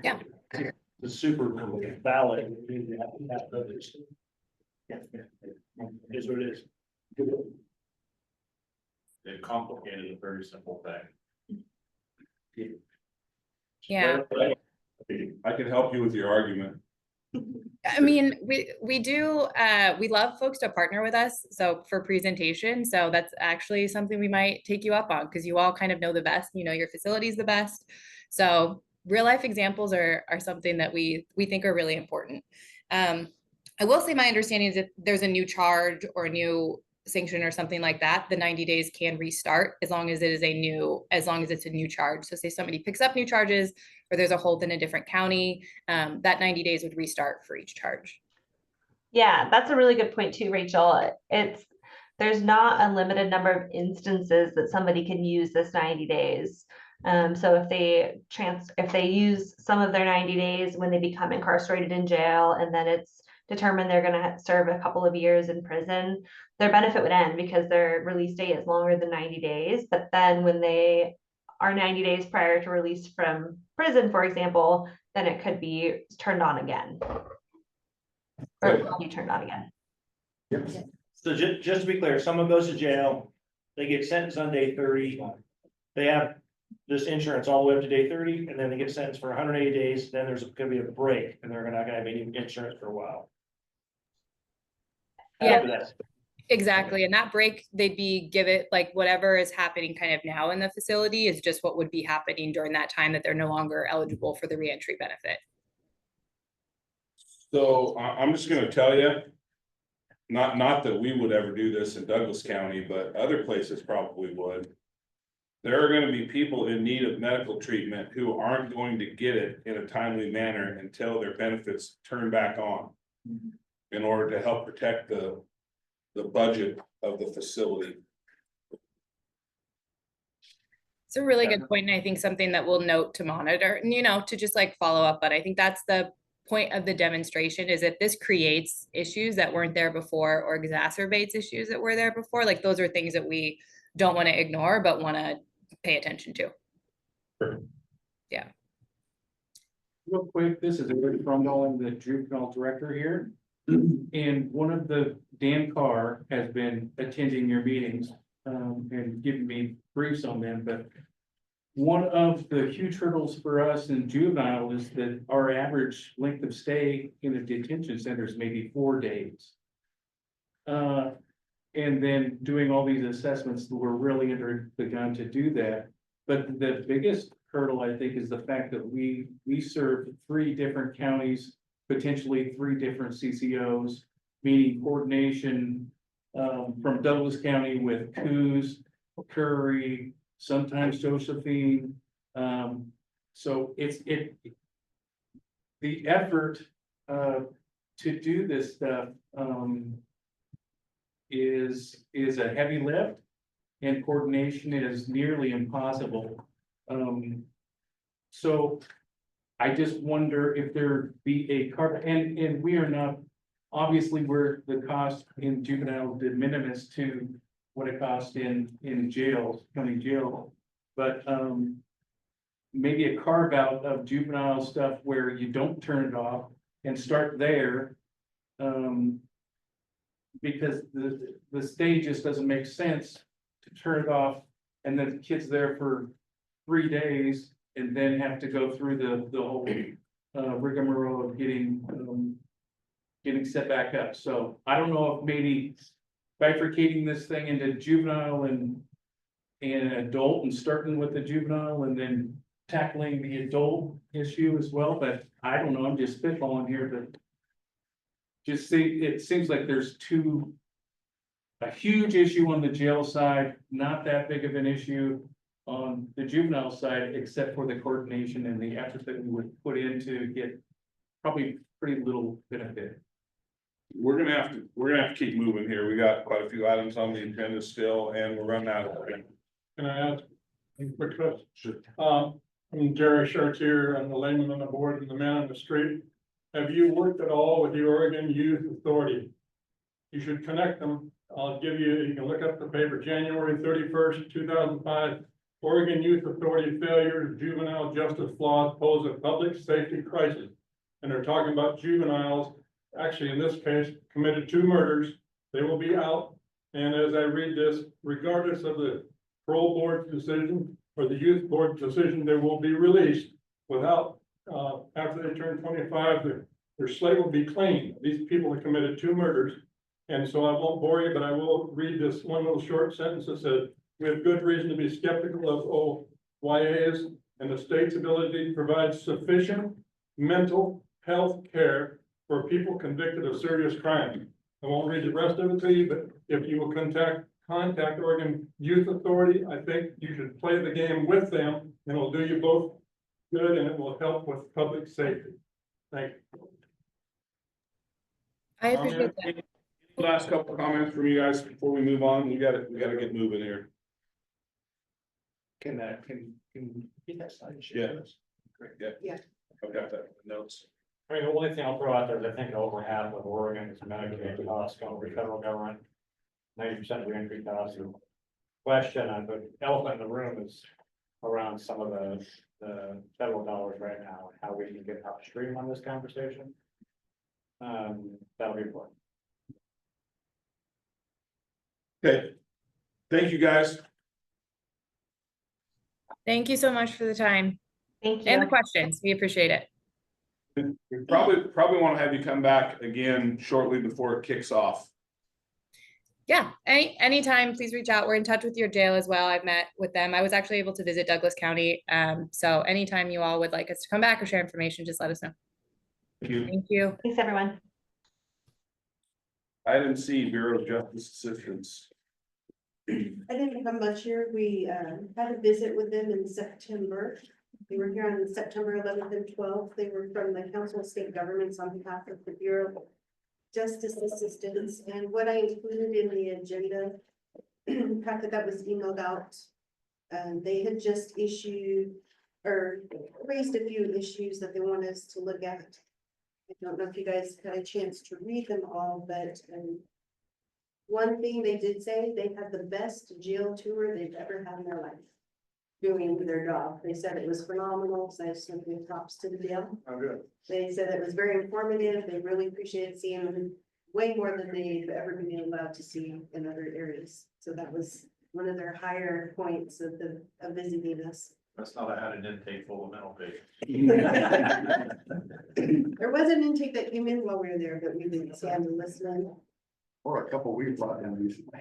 Yeah. It's super valid. Is what it is. They complicated a very simple thing. Yeah. I can help you with your argument. I mean, we do, we love folks to partner with us. So for presentation, so that's actually something we might take you up on because you all kind of know the best, you know, your facility's the best. So real life examples are something that we think are really important. I will say my understanding is if there's a new charge or a new sanction or something like that, the 90 days can restart as long as it's a new charge. So say somebody picks up new charges or there's a hold in a different county, that 90 days would restart for each charge. Yeah, that's a really good point too, Rachel. There's not a limited number of instances that somebody can use this 90 days. So if they use some of their 90 days when they become incarcerated in jail, and then it's determined they're going to serve a couple of years in prison, their benefit would end because their release date is longer than 90 days. But then when they are 90 days prior to release from prison, for example, then it could be turned on again. Or it will be turned on again. Yep. So just to be clear, someone goes to jail, they get sentenced on day 30. They have this insurance all the way up to day 30, and then they get sentenced for 180 days. Then there's gonna be a break, and they're not gonna have any insurance for a while. Yeah, exactly. And that break, they'd give it like whatever is happening kind of now in the facility is just what would be happening during that time that they're no longer eligible for the reentry benefit. So I'm just gonna tell you, not that we would ever do this in Douglas County, but other places probably would. There are gonna be people in need of medical treatment who aren't going to get it in a timely manner until their benefits turn back on. In order to help protect the budget of the facility. It's a really good point, and I think something that we'll note to monitor and, you know, to just like follow up. But I think that's the point of the demonstration, is that this creates issues that weren't there before or exacerbates issues that were there before. Like those are things that we don't want to ignore, but want to pay attention to. Sure. Yeah. Real quick, this is Eric Brumdahl, the juvenile director here. And one of Dan Carr has been attending your meetings and giving me briefs on them, but one of the huge hurdles for us in juvenile is that our average length of stay in a detention center is maybe 4 days. And then doing all these assessments, we're really under the gun to do that. But the biggest hurdle, I think, is the fact that we serve 3 different counties, potentially 3 different CCOs, meaning coordination from Douglas County with Coos, Curry, sometimes Josephine. So the effort to do this stuff is a heavy lift, and coordination is nearly impossible. So I just wonder if there be a and we are not, obviously, we're the cost in juvenile de minimis to what it costs in jail, county jail. But maybe a carve out of juvenile stuff where you don't turn it off and start there. Because the stage just doesn't make sense to turn it off and then the kid's there for 3 days and then have to go through the whole rigmarole of getting set back up. So I don't know if maybe bifurcating this thing into juvenile and adult and starting with the juvenile and then tackling the adult issue as well, but I don't know, I'm just spitballing here, but just see, it seems like there's a huge issue on the jail side, not that big of an issue on the juvenile side, except for the coordination and the effort that we would put in to get probably pretty little benefit. We're gonna have to keep moving here. We got quite a few items on the agenda still, and we're running out of time. Can I ask a quick question? Sure. I'm Jerry Chartier, I'm the layman on the board and the man on the street. Have you worked at all with the Oregon Youth Authority? You should connect them. I'll give you can look up the paper, January 31st, 2005. Oregon Youth Authority failure, juvenile justice flaws pose a public safety crisis. And they're talking about juveniles, actually in this case, committed 2 murders. They will be out. And as I read this, regardless of the parole board's decision or the youth board decision, they will be released without, after they turn 25, their slate will be clean. These people have committed 2 murders. And so I won't bore you, but I will read this one little short sentence that says, we have good reason to be skeptical of OYAs and the state's ability to provide sufficient mental health care for people convicted of serious crime. I won't read the rest of it to you, but if you will contact Oregon Youth Authority, I think you should play the game with them and it'll do you both good and it will help with public safety. Thank you. I appreciate that. Last couple of comments from you guys before we move on. We gotta get moving here. Can you get that slide? Yeah. Great. Yeah. I've got that in the notes. I mean, the only thing I'll throw out there is I think over half of Oregon is Medicaid costs going to the federal government. 90% of the entry costs. Question on the elephant in the room is around some of the federal dollars right now and how we can get upstream on this conversation. That'll be important. Okay. Thank you, guys. Thank you so much for the time Thank and the you. questions. We appreciate it. We probably want to have you come back again shortly before it kicks off. Yeah, anytime, please reach out. We're in touch with your jail as well. I've met with them. I was actually able to visit Douglas County. So anytime you all would like us to come back or share information, just let us know. Thank you. Thank you. Thanks, everyone. Item C, Bureau of Justice Assistance. I didn't have much here. We had a visit with them in September. They were here on September 11th and 12th. They were from the Council of State Governments on behalf of the Bureau of Justice Assistance. And what I included in the agenda packet that was emailed out, they had just issued or raised a few issues that they want us to look at. I don't know if you guys had a chance to read them all, but one thing they did say, they had the best jail tour they've ever had in their life doing their job. They said it was phenomenal, so I just want to give props to the jail. Oh, good. They said it was very informative. They really appreciated seeing them way more than they've ever been allowed to see in other areas. So that was one of their higher points of visiting us. That's not, I had an intake full of mental patients. There was an intake that came in while we were there, but we didn't see on the list then. Or a couple we brought in recently.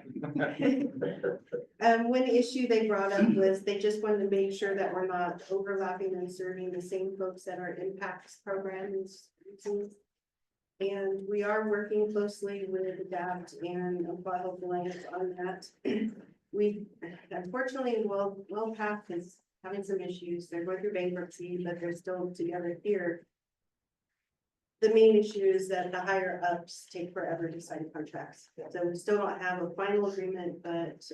One issue they brought up was they just wanted to make sure that we're not overlapping and serving the same folks that are impacts programs. And we are working closely with ADAPT and Health Alliance on that. We, unfortunately, WellPath is having some issues. They're going through bankruptcy, but they're still together here. The main issue is that the higher ups take forever to sign contracts. So we still don't have a final agreement, but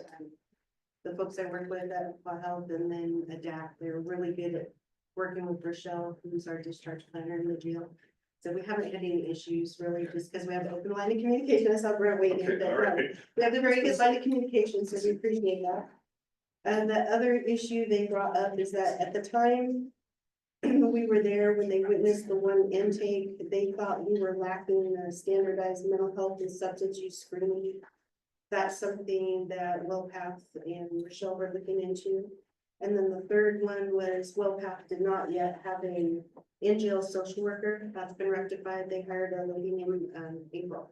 the folks I work with at Health and then ADAPT, they're really good at working with Rochelle, who's our discharge planner in the jail. So we haven't had any issues really, just because we have an open line of communication. That's how we're waiting. Okay, But, all right. we have a very good line of communication, so we appreciate that. And the other issue they brought up is that at the time we were there, when they witnessed the one intake, they thought we were lacking a standardized mental health and substance use screening. That's something that WellPath and Rochelle were looking into. And then the third one was WellPath did not yet have a in-jail social worker. That's been rectified. They hired a lady in April,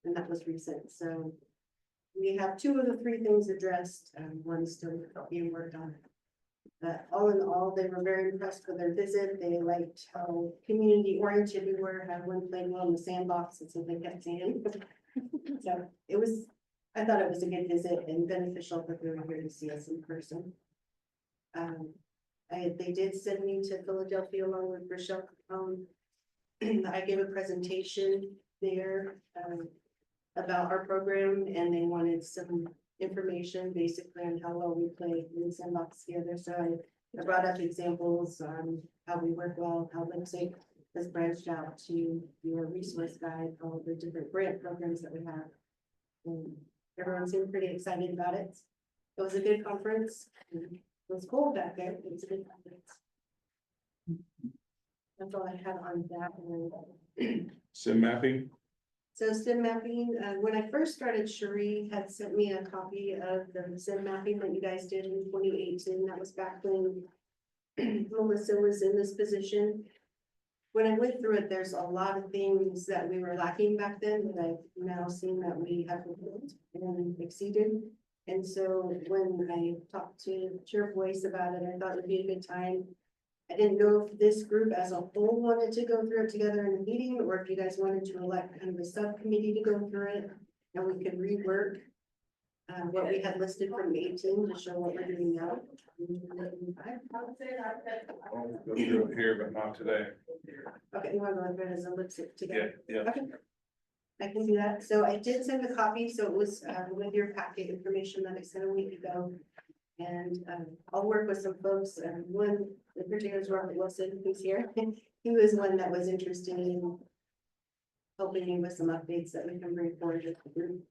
and that was recent. So we have 2 of the 3 things addressed, one's still being worked on. But all in all, they were very impressed with their visit. They liked how community oriented we were, had one playing well in the sandbox, and so they kept saying. So it was, I thought it was a good visit and beneficial that they were here to see us in person. They did send me to Philadelphia along with Rochelle. I gave a presentation there about our program, and they wanted some information basically on how well we play in sandbox together. So I brought up examples on how we work well, how LPSCC has branched out to your resource guide, all the different grant programs that we have. And everyone seemed pretty excited about it. It was a good conference. It was cold back there. It was a good conference. That's all I had on that one. Sim mapping, So sim mapping, when I first started, Cherie had sent me a copy of the sim mapping that you guys did in 2018. That was back when Melissa was in this position. When I went through it, there's a lot of things that we were lacking back then that I've now seen that we have fulfilled and exceeded. And so when I talked to Chair Boyce about it, I thought it'd be a good time. I didn't know if this group as a whole wanted to go through it together in a meeting, or if you guys wanted to elect kind of a subcommittee to go through it, and we could rework what we had listed from 18 to show what we're doing now. I'll go through it here, but not today. Okay, you want to go through it as a lipstick together? Yeah. Okay. I can do that. So I did send a copy, so it was with your packet information that I sent a week ago. And I'll work with some folks, one in particular is Robert Wilson, who's here. He was one that was interested in helping me with some updates that we can bring forward with the group.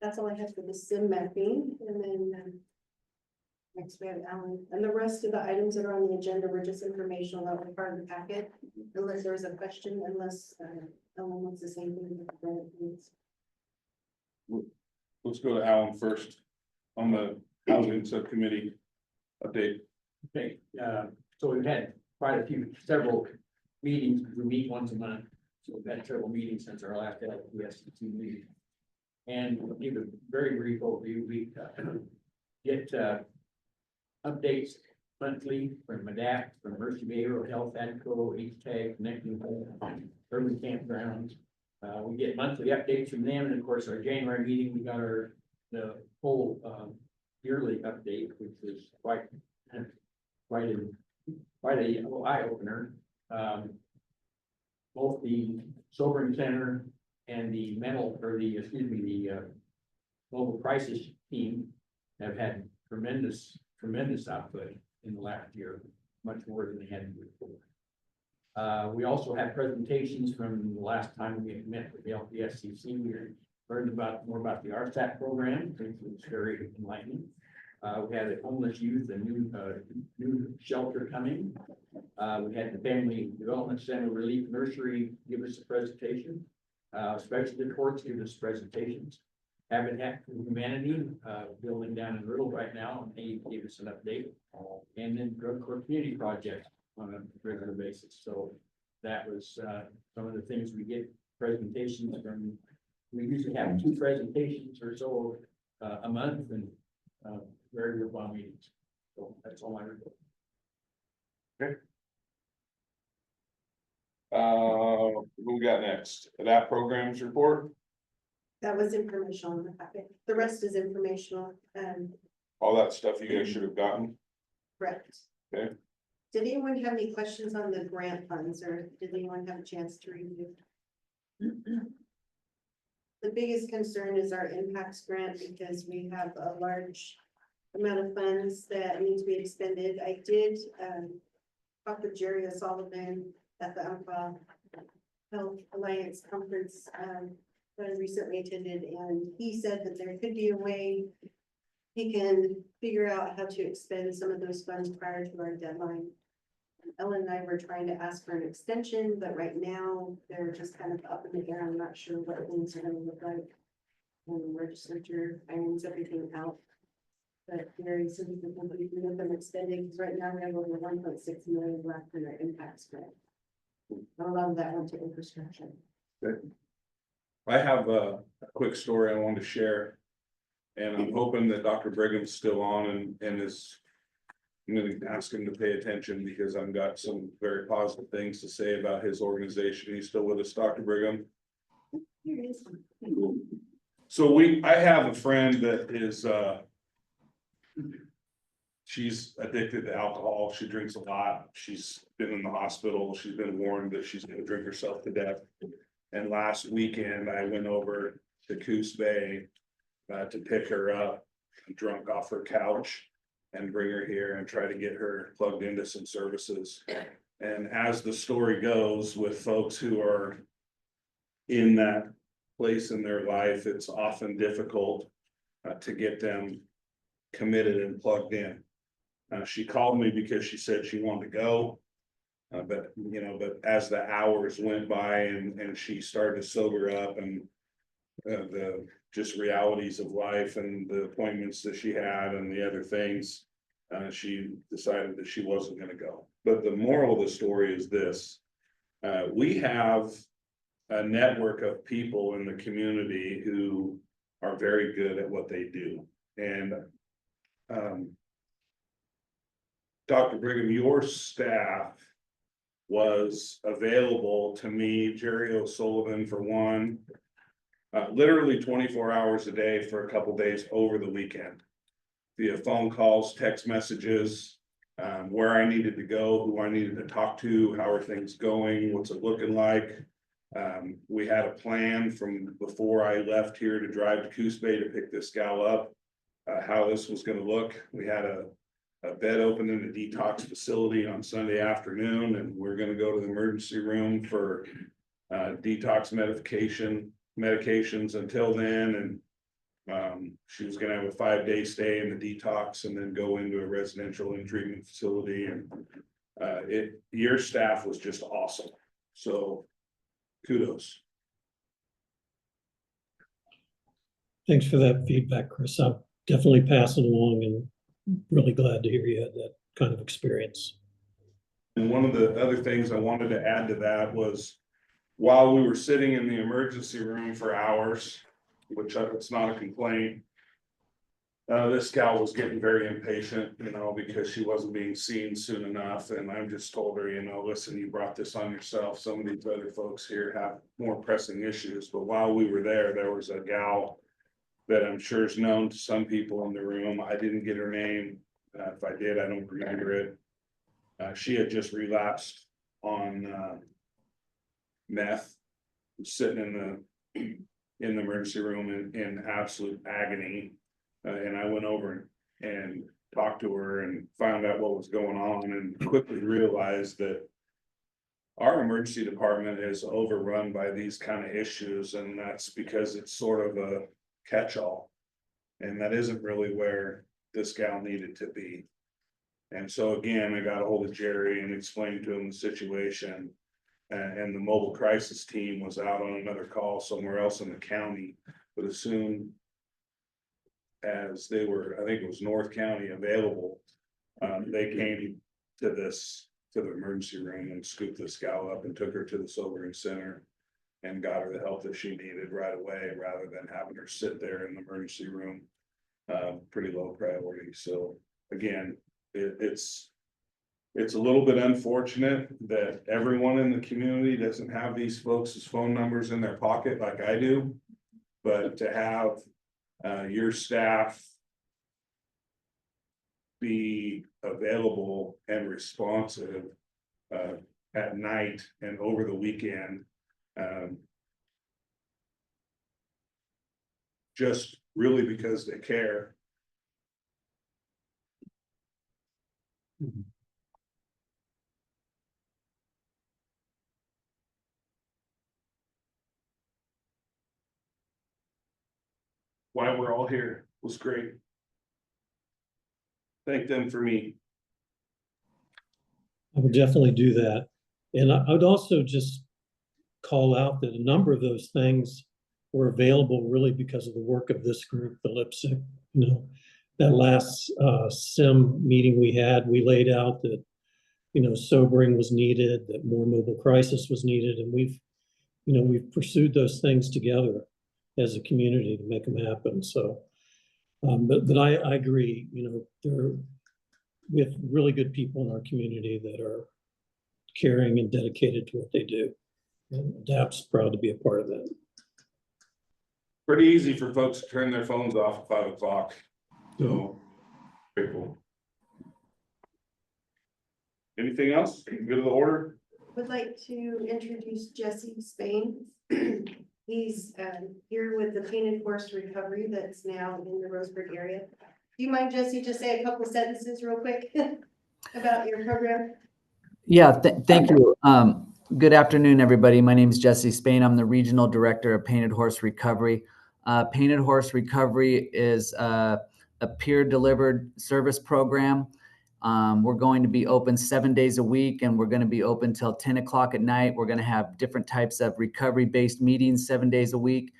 That's all I have for the sim mapping, and then next we have Alan, and the rest of the items that are on the agenda were just informational that were part of the packet, unless there was a question, unless Alan wants to say anything about that. Let's go to Alan first on the housing subcommittee update. Okay, so we've had quite a few, several meetings, we meet once a month, so we've had several meetings since our last LPSCC meeting. And we'll give a very brief overview. We get updates monthly from ADAPT, from Mercy Behavioral Health, ADCO, HTAG, Connecting Home, Urban Campgrounds. We get monthly updates from them, and of course, our January meeting, we got the whole yearly update, which was quite a eye opener. Both the sobering center and the mobile crisis team have had tremendous output in the last year, much more than they had before. We also had presentations from the last time we met with the LPSCC. We learned more about the RSAT program, which was very enlightening. We had a homeless youth, a new shelter coming. We had the Family Development Center Relief Nursery give us a presentation. Especially the courts give us presentations. Habitat for Humanity, building down in Riddle right now, and he gave us an update. And then Drug Court Community Project on a regular basis, so that was, some of the things we get presentations from. We usually have 2 presentations or so, a month, and, very worthwhile meetings. So that's all I report. Who we got next? That programs report, That was informational in the packet. The rest is informational and all that stuff you guys should have gotten. correct. Okay. Did anyone have any questions on the grant funds, or did anyone have a chance to review? The biggest concern is our impacts grant, because we have a large amount of funds that need to be expended. I did, talk with Jerry O'Sullivan at the Health Alliance Conference, that I recently attended, and he said that there could be a way he can figure out how to expend some of those funds prior to our deadline. Ellen and I were trying to ask for an extension, but right now they're just kind of up in the air. I'm not sure what things are gonna look like when the legislature irons everything out. But very soon we can get them extended, because right now we have over 1.6 million left in our impacts grant. A lot of that went to infrastructure. I have a quick story I wanted to share. And I'm hoping that Dr. Brigham's still on and is. I'm gonna ask him to pay attention, because I've got some very positive things to say about his organization. He's still with us, Dr. Brigham. Here it is. So I have a friend that is, she's addicted to alcohol. She drinks a lot. She's been in the hospital. She's been warned that she's gonna drink herself to death. And last weekend I went over to Coos Bay to pick her up, drunk off her couch, and bring her here and try to get her plugged into some services. And as the story goes with folks who are in that place in their life, it's often difficult to get them committed and plugged in. She called me because she said she wanted to go. But as the hours went by and she started to sober up, and the just realities of life and the appointments that she had and the other things, she decided that she wasn't gonna go. But the moral of the story is this: we have a network of people in the community who are very good at what they do. And Dr. Brigham, your staff was available to me, Jerry O'Sullivan for one, literally 24 hours a day for a couple days over the weekend, via phone calls, text messages, where I needed to go, who I needed to talk to, how are things going, what's it looking like. We had a plan from before I left here to drive to Coos Bay to pick this gal up, how this was gonna look. We had a bed open in a detox facility on Sunday afternoon, and we're gonna go to the emergency room for detox medications until then. And she was gonna have a 5-day stay in the detox and then go into a residential and treatment facility. And your staff was just awesome. So kudos. Thanks for that feedback, Chris. I'll definitely pass it along, and really glad to hear you had that kind of experience. And one of the other things I wanted to add to that was, while we were sitting in the emergency room for hours, which it's not a complaint, this gal was getting very impatient, because she wasn't being seen soon enough. And I just told her, listen, you brought this on yourself. Some of these other folks here have more pressing issues. But while we were there was a gal that I'm sure is known to some people in the room. I didn't get her name. If I did, I don't remember it. She had just relapsed on meth, sitting in the emergency room in absolute agony. And I went over and talked to her and found out what was going on, and quickly realized that our emergency department is overrun by these kind of issues, and that's because it's sort of a catch-all. And that isn't really where this gal needed to be. And so again, I got a hold of Jerry and explained to him the situation. And the mobile crisis team was out on another call somewhere else in the county. But as soon as they were, I think it was North County available. They came to the emergency room and scooped this gal up and took her to the sobering center. And got her the help that she needed right away, rather than having her sit there in the emergency room. Pretty low priority, so again, it's a little bit unfortunate that everyone in the community doesn't have these folks' phone numbers in their pocket like I do. But to have your staff be available and responsive at night and over the weekend. Just really because they care. Why we're all here was great. Thank them for me. I would definitely do that. And I would also just call out that a number of those things were available really because of the work of this group, the LPSCC. You know, that last SIM meeting we had, we laid out that, you know, sobering was needed, that more mobile crisis was needed, and we've pursued those things together as a community to make them happen. So, but I agree. You know, we have really good people in our community that are caring and dedicated to what they do. And DAP's proud to be a part of that. Pretty easy for folks to turn their phones off at 5 o'clock. So grateful. Anything else? Go to the order. Would like to introduce Jesse Spain. He's here with the Painted Horse Recovery that's now in the Roseburg area. Do you mind, Jesse, just say a couple sentences real quick about your program? Yeah, thank you. Good afternoon, everybody. My name is Jesse Spain. I'm the Regional Director of Painted Horse Recovery. Painted Horse Recovery is a peer-delivered service program. We're going to be open 7 days a week, and we're going to be open till 10 o'clock at night. We're going to have different types of recovery-based meetings 7 days a week.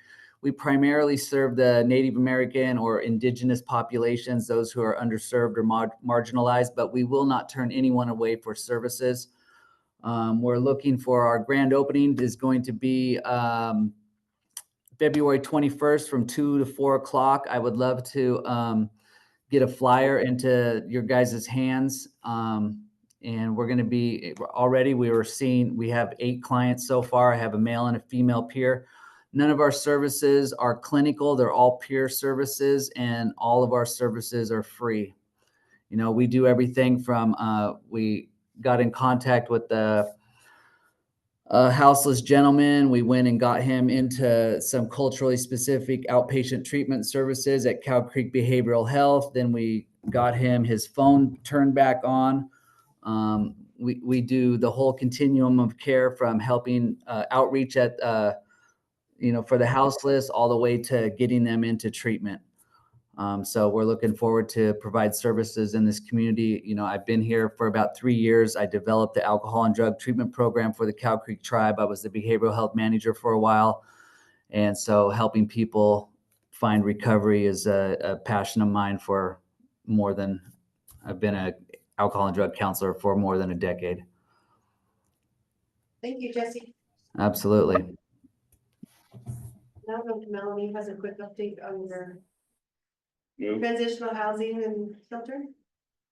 We primarily serve the Native American or indigenous populations, those who are underserved or marginalized, but we will not turn anyone away for services. We're looking for our grand opening is going to be February 21st from 2 to 4 o'clock. I would love to get a flyer into your guys' hands. And we're going to be already, we have 8 clients so far. I have a male and a female peer. None of our services are clinical. They're all peer services, and all of our services are free. You know, we do everything from, we got in contact with the houseless gentleman. We went and got him into some culturally specific outpatient treatment services at Cow Creek Behavioral Health. Then we got him his phone turned back on. We do the whole continuum of care from helping outreach at, for the houseless all the way to getting them into treatment. So we're looking forward to provide services in this community. You know, I've been here for about 3 years. I developed the alcohol and drug treatment program for the Cow Creek tribe. I was the behavioral health manager for a while. And so helping people find recovery is a passion of mine for I've been an alcohol and drug counselor for more than a decade. Thank you, Jesse. Absolutely. Now Melanie has a quick update on your transitional housing and shelter.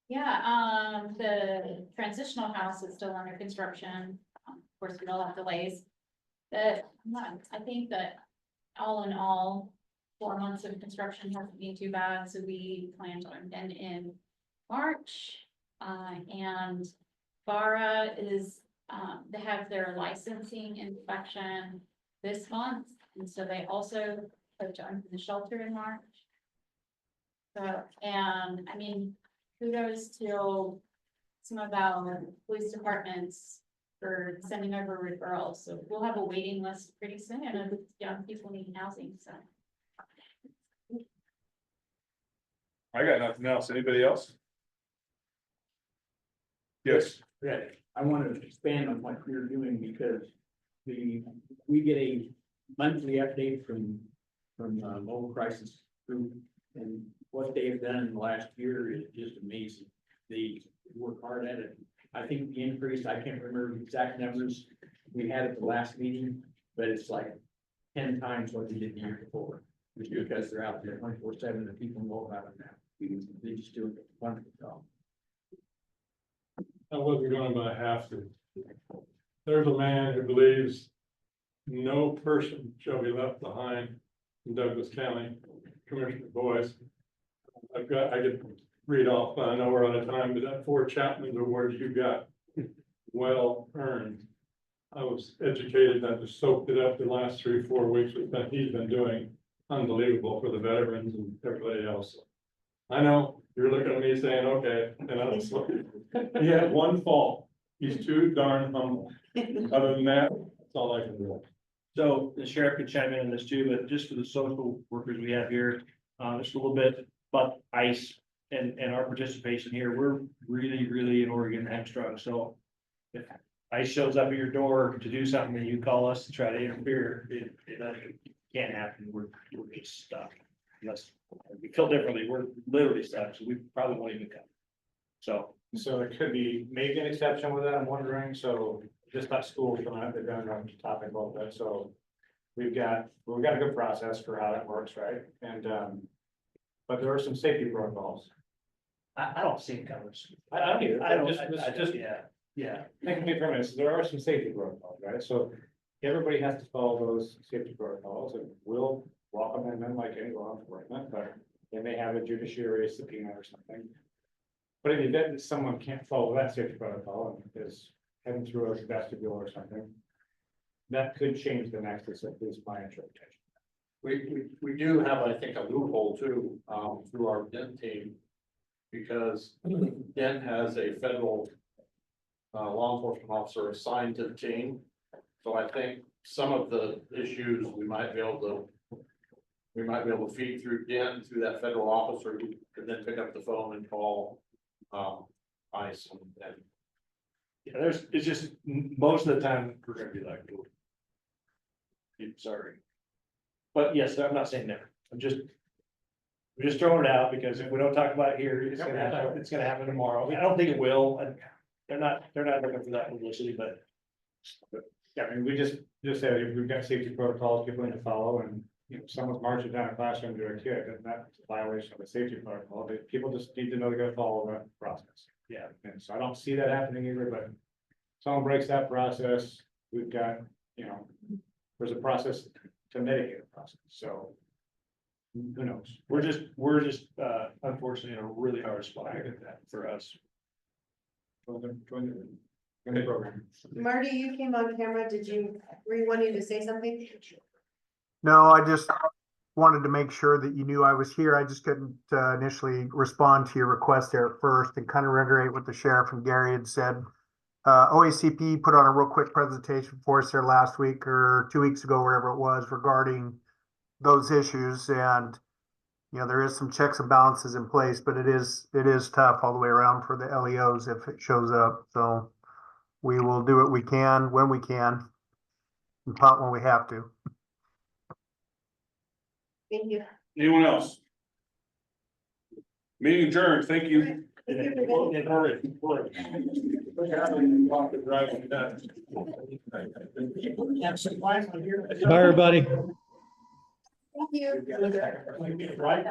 Yeah, the transitional house is still under construction. Of course, we all have delays. I think that all in all, 4 months of construction hasn't been too bad. So we plan to end in March. And FARA is, they have their licensing inspection this month. And so they also hope to open the shelter in March. So, and I mean, kudos to some of our police departments for sending over referrals. So we'll have a waiting list pretty soon of young people needing housing, so. I got nothing else. Anybody else? Yes. Yeah, I want to expand on what you're doing because we get a monthly update from mobile crisis group And what they've done in the last year is just amazing. They work hard at it. I think the increase, I can't remember the exact numbers we had at the last meeting, but it's like 10 times what we did the year before. Just because they're out there 24/7 and people know about it now. They just do a wonderful job. I wasn't going, but I have to. There's a man who believes no person shall be left behind in Douglas County, Commissioner Boyce. I could read off, but I know we're out of time, but that 4 Chapman awards you got, well earned. I was educated, I just soaked it up the last 3-4 weeks, that he's been doing unbelievable for the veterans and everybody else. I know, you're looking at me saying, okay, and I was looking, he had one fault, he's too darn humble. Other than that, that's all I can do. So the sheriff could chime in on this too, but just for the social workers we have here, just a little bit about ICE and our participation here. We're really in Oregon hamstrung. So if ICE shows up at your door to do something and you call us to try to interfere, it can't happen. We're just stuck. Unless we feel differently, we're literally stuck. So we probably won't even come. So it could be maybe an exception with that, I'm wondering, so just that school coming up, they're going on topic a little bit, so. We've got a good process for how that works, right? And, but there are some safety protocols. I don't see it coming. I don't either. I don't, Just yeah. think of me for a minute, so there are some safety protocols, right? So everybody has to follow those safety protocols, and we'll welcome them in like any law enforcement, but they may have a judiciary subpoena or something. But in the event that someone can't follow that safety protocol and is heading through a vestibule or something, that could change the nexus, at least my interpretation. We do have, I think, a loophole too, through our DENT team. Because DENT has a federal law enforcement officer assigned to the team. So I think some of the issues we might be able to feed through DENT, through that federal officer who could then pick up the phone and call ICE. And Yeah, it's just, most of the time, we're gonna be like, "Ooh, sorry." But yes, I'm not saying never, I'm just throwing it out, because if we don't talk about it here, it's gonna happen tomorrow. I mean, I don't think it will, and they're not looking for that publicity, but. Yeah, I mean, we just said, we've got safety protocols people need to follow, and someone's marching down a classroom to a kid, and that's a violation of the safety protocol, but people just need to know they're gonna follow that process. Yeah, and so I don't see that happening either, but if someone breaks that process, we've got, there's a process to mitigate the process, so who knows? We're just unfortunately in a really hard spot at that for us. Join the program. Marty, you came on camera. Were you wanting to say something? No, I just wanted to make sure that you knew I was here. I just couldn't initially respond to your request there at first and kind of reiterate what the sheriff and Gary had said. OACP put on a real quick presentation for us there last week or 2 weeks ago, wherever it was, regarding those issues. And, there is some checks and balances in place, but it is tough all the way around for the LEOs if it shows up. So we will do what we can when we can, and punt when we have to. Thank you. Anyone else? Meeting adjourned, thank you. Bye, everybody. Thank you. Right?